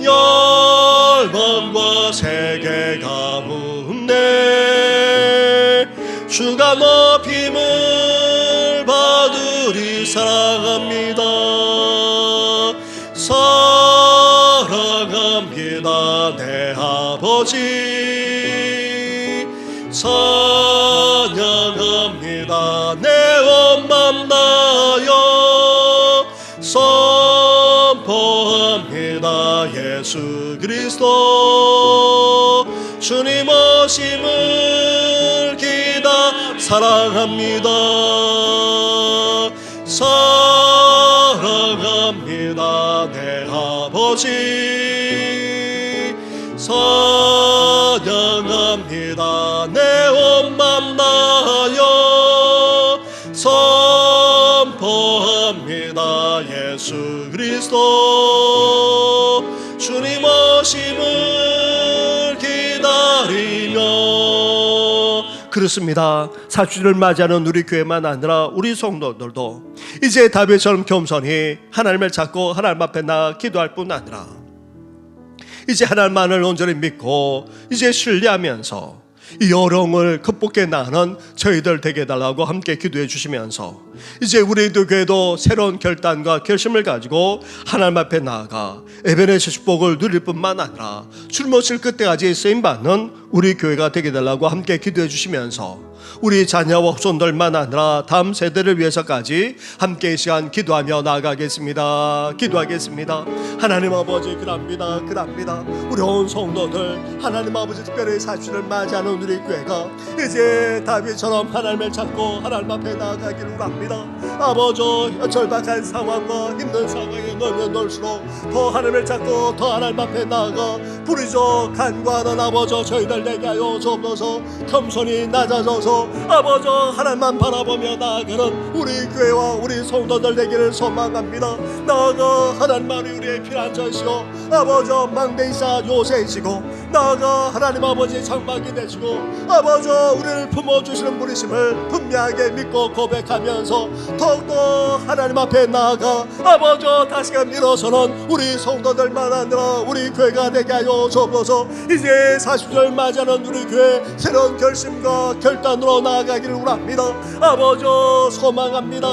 열방과 세계 가운데 주가 높임을 받으리 사랑합니다 사랑합니다 내 아버지 찬양합니다 내 온 맘 다하여 선포합니다 예수 그리스도 주님 오심을 기다 사랑합니다 찬양합니다 내 아버지 찬양합니다 내 온 맘 다하여 선포합니다 예수 그리스도 주님 오심을 기다리며. 그렇습니다. 사주를 맞이하는 우리 교회만 아니라 우리 성도들도 이제 다윗처럼 겸손히 하나님을 찾고 하나님 앞에 나가 기도할 뿐 아니라 이제 하나님만을 온전히 믿고 이제 신뢰하면서 이 어려움을 극복해 나가는 저희들 되게 해달라고 함께 기도해 주시면서 이제 우리도 교회도 새로운 결단과 결심을 가지고 하나님 앞에 나아가 에베네스 축복을 누릴 뿐만 아니라 줄모칠 끝때까지 쓰임받는 우리 교회가 되게 해달라고 함께 기도해 주시면서 우리 자녀와 후손들만 아니라 다음 세대를 위해서까지 함께 이 시간 기도하며 나아가겠습니다. 기도하겠습니다. 하나님 아버지 그랍니다. 우리 온 성도들 하나님 아버지 특별히 사주를 맞이하는 우리 교회가 이제 다윗처럼 하나님을 찾고 하나님 앞에 나아가기를 원합니다. 아버지 절박한 상황과 힘든 상황에 놀면 놀수록 더 하나님을 찾고 더 하나님 앞에 나아가 부르짖어 간구하는 아버지 저희들 되게 하여 주옵소서. 겸손히 낮아져서 아버지 하나님만 바라보며 나아가는 우리 교회와 우리 성도들 되기를 소망합니다. 나아가 하나님만이 우리의 피난처시고 아버지 망대이사 요새이시고 나아가 하나님 아버지 장막이 되시고 아버지 우리를 품어주시는 분이심을 분명하게 믿고 고백하면서 더욱더 하나님 앞에 나아가 아버지 다시금 일어서는 우리 성도들만 아니라 우리 교회가 되게 하여 주옵소서. 이제 40절 맞이하는 우리 교회 새로운 결심과 결단으로 나아가기를 원합니다. 아버지 소망합니다.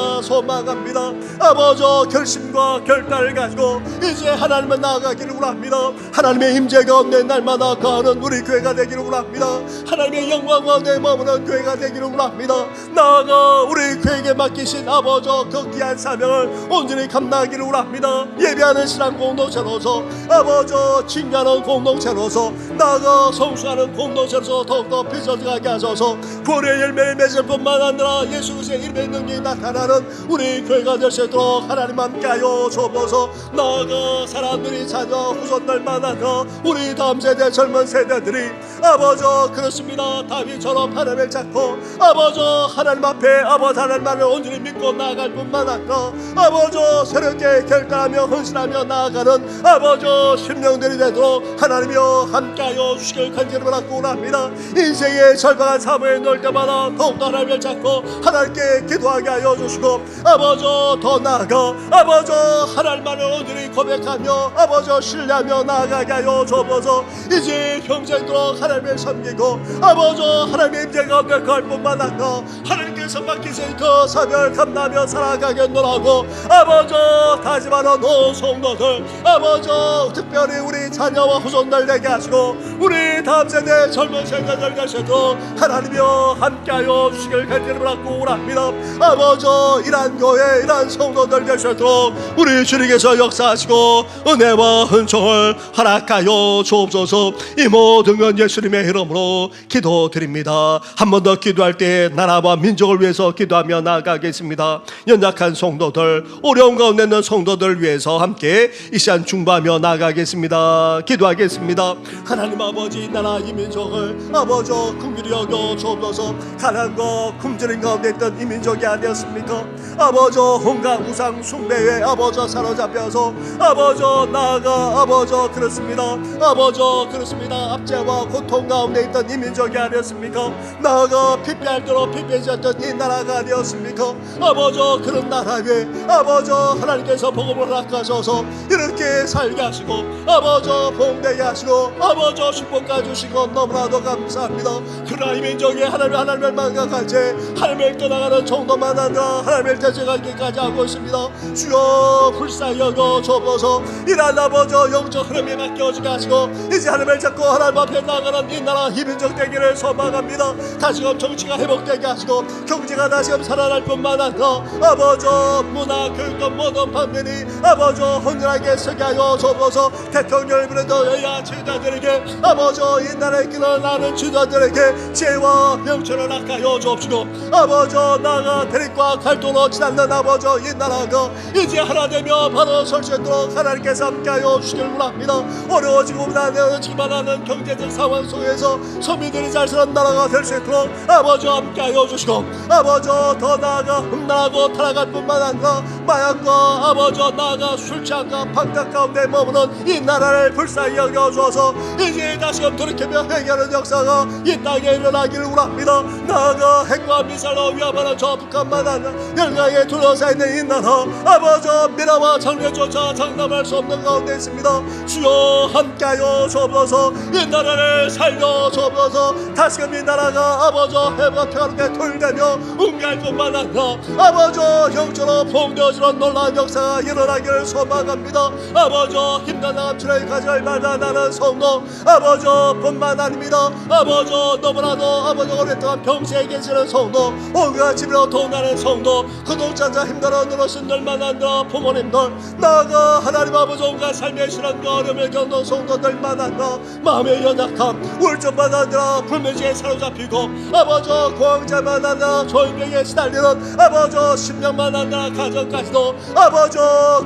아버지 결심과 결단을 가지고 이제 하나님을 나아가기를 원합니다. 하나님의 임재 가운데 날마다 거하는 우리 교회가 되기를 원합니다. 하나님의 영광 가운데 머무는 교회가 되기를 원합니다. 나아가 우리 교회에게 맡기신 아버지 그 귀한 사명을 온전히 감당하기를 원합니다. 예배하는 신앙 공동체로서 아버지 칭찬하는 공동체로서 나아가 성수하는 공동체로서 더욱더 빚어지게 하셔서 구원의 열매를 맺을 뿐만 아니라 예수 그리스도의 이름의 능력이 나타나는 우리 교회가 될 수 있도록 하나님 함께하여 주옵소서. 나아가 사람들이 자녀 후손들만 아니라 우리 다음 세대 젊은 세대들이 아버지 그렇습니다. 다윗처럼 하나님을 찾고 아버지 하나님 앞에 아버지 하나님만을 온전히 믿고 나아갈 뿐만 아니라 아버지 새롭게 결단하며 헌신하며 나아가는 아버지 심령들이 되도록 하나님이여 함께하여 주시길 간절히 바라고 원합니다. 인생의 절박한 삶을 넣을 때마다 더욱더 하나님을 찾고 하나님께 기도하게 하여 주시고 아버지 더 나아가 아버지 하나님만을 온전히 고백하며 아버지 신뢰하며 나아가게 하여 주옵소서. 이제 평생도록 하나님을 섬기고 아버지 하나님의 임재 가운데 거할 뿐만 아니라 하나님께서 맡기신 그 사명을 감당하며 살아가겠노라고 아버지 다짐하는 온 성도들 아버지 특별히 우리 자녀와 후손들 되게 하시고 우리 다음 세대 젊은 세대들 되시도록 하나님이여 함께하여 주시길 간절히 바라고 원합니다. 아버지 이러한 교회 이러한 성도들 되시도록 우리 주님께서 역사하시고 은혜와 은총을 허락하여 주옵소서. 이 모든 건 예수님의 이름으로 기도드립니다. 한 번 더 기도할 때 나라와 민족을 위해서 기도하며 나아가겠습니다. 연약한 성도들 어려운 가운데 있는 성도들 위해서 함께 이 시간 중보하며 나아가겠습니다. 기도하겠습니다. 하나님 아버지 나라 이 민족을 아버지 긍휼히 여겨 주옵소서. 가난과 굶주림 가운데 있던 이 민족이 아니었습니까? 아버지 온갖 우상 숭배에 아버지 사로잡혀서 아버지 나아가 아버지 그렇습니다. 아버지 그렇습니다. 압제와 고통 가운데 있던 이 민족이 아니었습니까? 나아가 피폐할 대로 피폐해졌던 이 나라가 아니었습니까? 아버지 그런 나라에 아버지 하나님께서 복음을 허락하셔서 이렇게 살게 하시고 아버지 봉되게 하시고 아버지 축복까지 주시고 너무나도 감사합니다. 그러나 이 민족이 하나님을 망각할 때 하나님을 떠나가는 정도만 아니라 하나님을 대적하기까지 하고 있습니다. 주여 불쌍히 여겨 주옵소서. 이러한 아버지 영적 흐름에 맡겨지게 하시고 이제 하나님을 손을 잡고 하나님 앞에 나가는 이 나라 이민족 되기를 소망합니다. 다시금 정치가 회복되게 하시고 경제가 다시금 살아날 뿐만 아니라 아버지 문화 교육권 모든 방면이 아버지 혼연하게 서게 하여 주옵소서. 대통령을 비롯해 여야 지도자들에게 아버지 이 나라에 일어나는 지도자들에게 지혜와 명철을 아까여 주옵시고 아버지 나가 대립과 갈등으로 지나는 아버지 이 나라가 이제 하나 되며 바로 설 수 있도록 하나님께서 함께하여 주시길 원합니다. 어려워지고 나눠지기만 하는 경제적 상황 속에서 서민들이 잘 사는 나라가 될 수 있도록 아버지 함께하여 주시고 아버지 더 나아가 흠나고 타락할 뿐만 아니라 마약과 아버지 나아가 술 취함과 방탕 가운데 머무는 이 나라를 불쌍히 여겨주어서 이제 다시금 돌이키며 회개하는 역사가 이 땅에 일어나기를 원합니다. 나아가 핵과 미사일로 위협하는 저 북한만 아니라 열강에 둘러싸여 있는 이 나라 아버지 미라와 장례조차 장담할 수 없는 가운데 있습니다. 주여 함께하여 주옵소서. 이 나라를 살려 주옵소서. 다시금 이 나라가 아버지 해가 태가롭게 돌되며 웅갈 뿐만 아니라 아버지 영적으로 봉되어지는 놀라운 역사가 일어나기를 소망합니다. 아버지 힘난 남친을 가져갈 만한 나는 성도 아버지 뿐만 아닙니다. 아버지 너무나도 아버지 오랫동안 병세에 계시는 성도 온갖 집으로 도나는 성도 구독자자 힘들어 늘어신 늘만 아니라 부모님들 나아가 하나님 아버지 온갖 삶의 시련과 어려움을 겪는 성도들만 아니라 마음의 연약함 우울증만 아니라 불면증에 사로잡히고 아버지 공황자만 아니라 조현병에 시달리는 아버지 심령만 아니라 가정까지도 아버지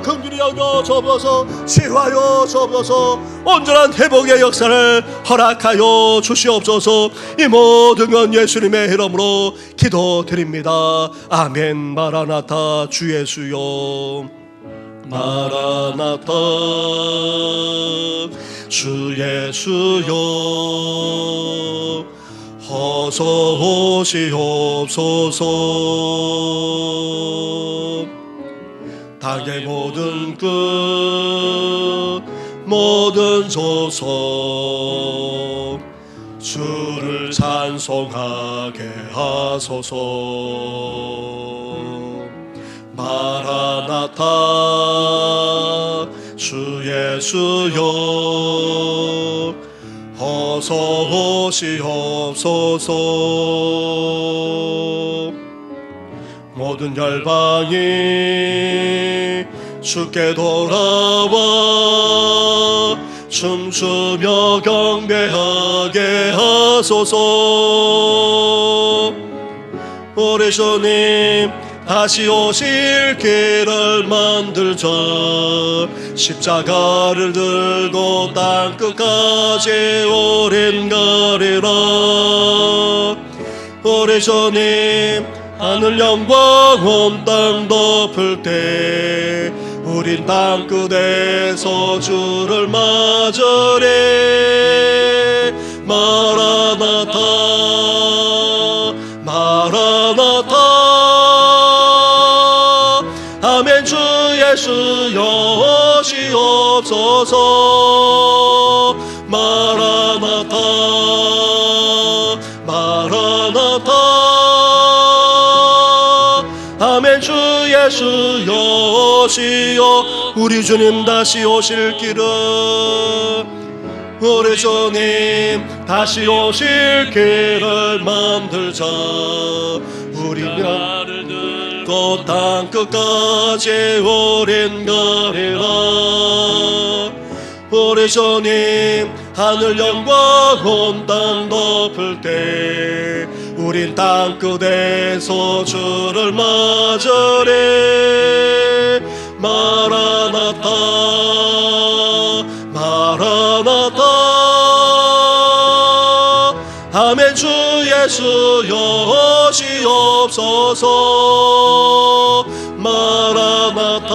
긍휼히 여겨 주옵소서. 치유하여 주옵소서. 온전한 회복의 역사를 허락하여 주시옵소서. 이 모든 건 예수님의 이름으로 기도드립니다. 아멘. 마라나타 주 예수여 마라나타 주 예수여 어서 오시옵소서. 땅의 모든 끝 모든 조석 주를 찬송하게 하소서. 마라나타 주 예수여 어서 오시옵소서. 모든 열방이 주께 돌아와 춤추며 경배하게 하소서. 우리 주님 다시 오실 길을 만들자. 십자가를 들고 땅끝까지 우린 가리라. 우리 주님 하늘 영광 온 땅 덮을 때 우린 땅끝에서 주를 맞으리. 마라나타 마라나타 아멘. 주 예수여 오시옵소서. 마라나타 마라나타 아멘. 주 예수여 오시오. 우리 주님 다시 오실 길은 우리 주님 다시 오실 길을 만들자. 우리가 그 땅끝까지 우린 가리라. 우리 주님 하늘 영광 온 땅 덮을 때 우린 땅끝에서 주를 맞으리. 마라나타 마라나타 아멘. 주 예수여 오시옵소서. 마라나타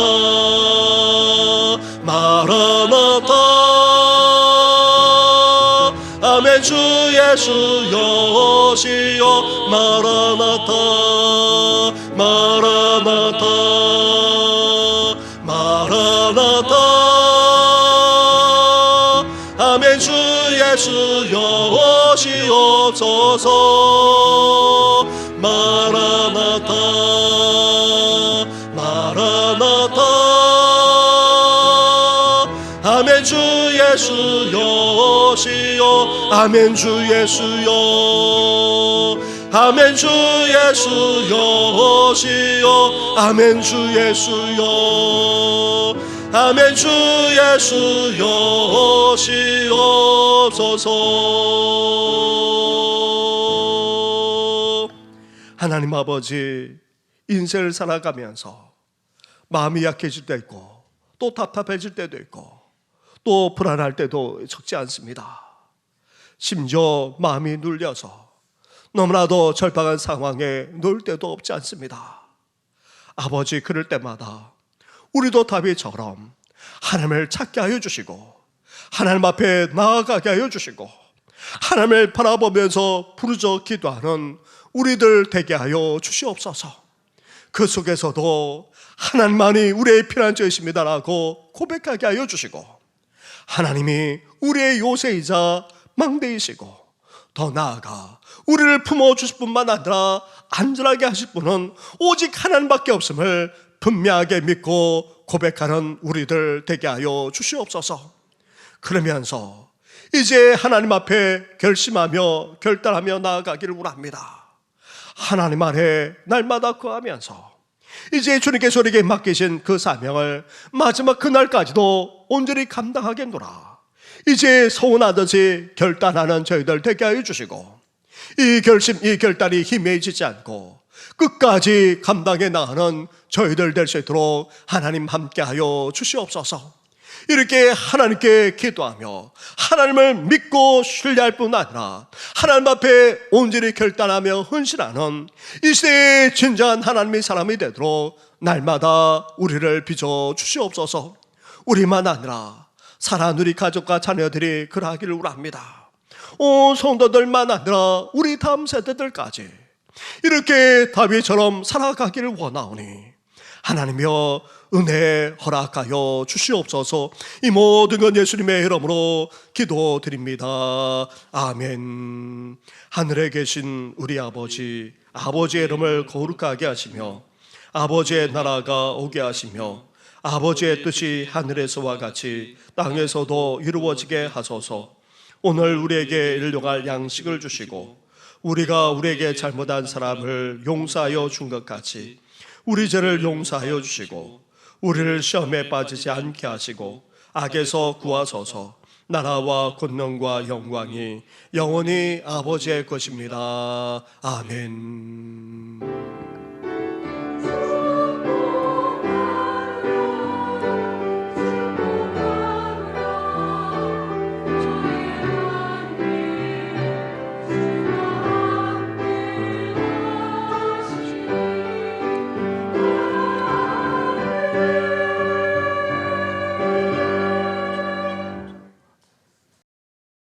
마라나타 아멘. 주 예수여 오시오. 마라나타 마라나타 마라나타 아멘. 주 예수여 오시옵소서. 마라나타 마라나타 아멘. 주 예수여 오시오. 아멘 주 예수여. 아멘 주 예수여 오시오. 아멘 주 예수여. 아멘 주 예수여 오시옵소서. 하나님 아버지, 인생을 살아가면서 마음이 약해질 때 있고 또 답답해질 때도 있고 또 불안할 때도 적지 않습니다. 심지어 마음이 눌려서 너무나도 절박한 상황에 놓을 때도 없지 않습니다. 아버지, 그럴 때마다 우리도 다윗처럼 하나님을 찾게 하여 주시고 하나님 앞에 나아가게 하여 주시고 하나님을 바라보면서 부르짖어 기도하는 우리들 되게 하여 주시옵소서. 그 속에서도 하나님만이 우리의 피난처이십니다라고 고백하게 하여 주시고 하나님이 우리의 요새이자 망대이시고 더 나아가 우리를 품어주실 뿐만 아니라 안전하게 하실 분은 오직 하나님밖에 없음을 분명하게 믿고 고백하는 우리들 되게 하여 주시옵소서. 그러면서 이제 하나님 앞에 결심하며 결단하며 나아가기를 원합니다. 하나님 아래 날마다 구하면서 이제 주님께서 우리에게 맡기신 그 사명을 마지막 그날까지도 온전히 감당하겠노라. 이제 서운하듯이 결단하는 저희들 되게 하여 주시고 이 결심 이 결단이 희미해지지 않고 끝까지 감당해 나가는 저희들 될 수 있도록 하나님 함께하여 주시옵소서. 이렇게 하나님께 기도하며 하나님을 믿고 신뢰할 뿐 아니라 하나님 앞에 온전히 결단하며 헌신하는 이 시대의 진정한 하나님의 사람이 되도록 날마다 우리를 빚어 주시옵소서. 우리만 아니라 사랑하는 우리 가족과 자녀들이 그러하기를 원합니다. 온 성도들만 아니라 우리 다음 세대들까지 이렇게 다윗처럼 살아가기를 원하오니 하나님이여 은혜 허락하여 주시옵소서. 이 모든 건 예수님의 이름으로 기도드립니다. 아멘. 하늘에 계신 우리 아버지, 아버지의 이름을 거룩하게 하시며 아버지의 나라가 오게 하시며 아버지의 뜻이 하늘에서와 같이 땅에서도 이루어지게 하소서. 오늘 우리에게 일용할 양식을 주시고 우리가 우리에게 잘못한 사람을 용서하여 준 것 같이 우리 죄를 용서하여 주시고 우리를 시험에 빠지지 않게 하시고 악에서 구하소서. 나라와 권능과 영광이 영원히 아버지의 것입니다. 아멘.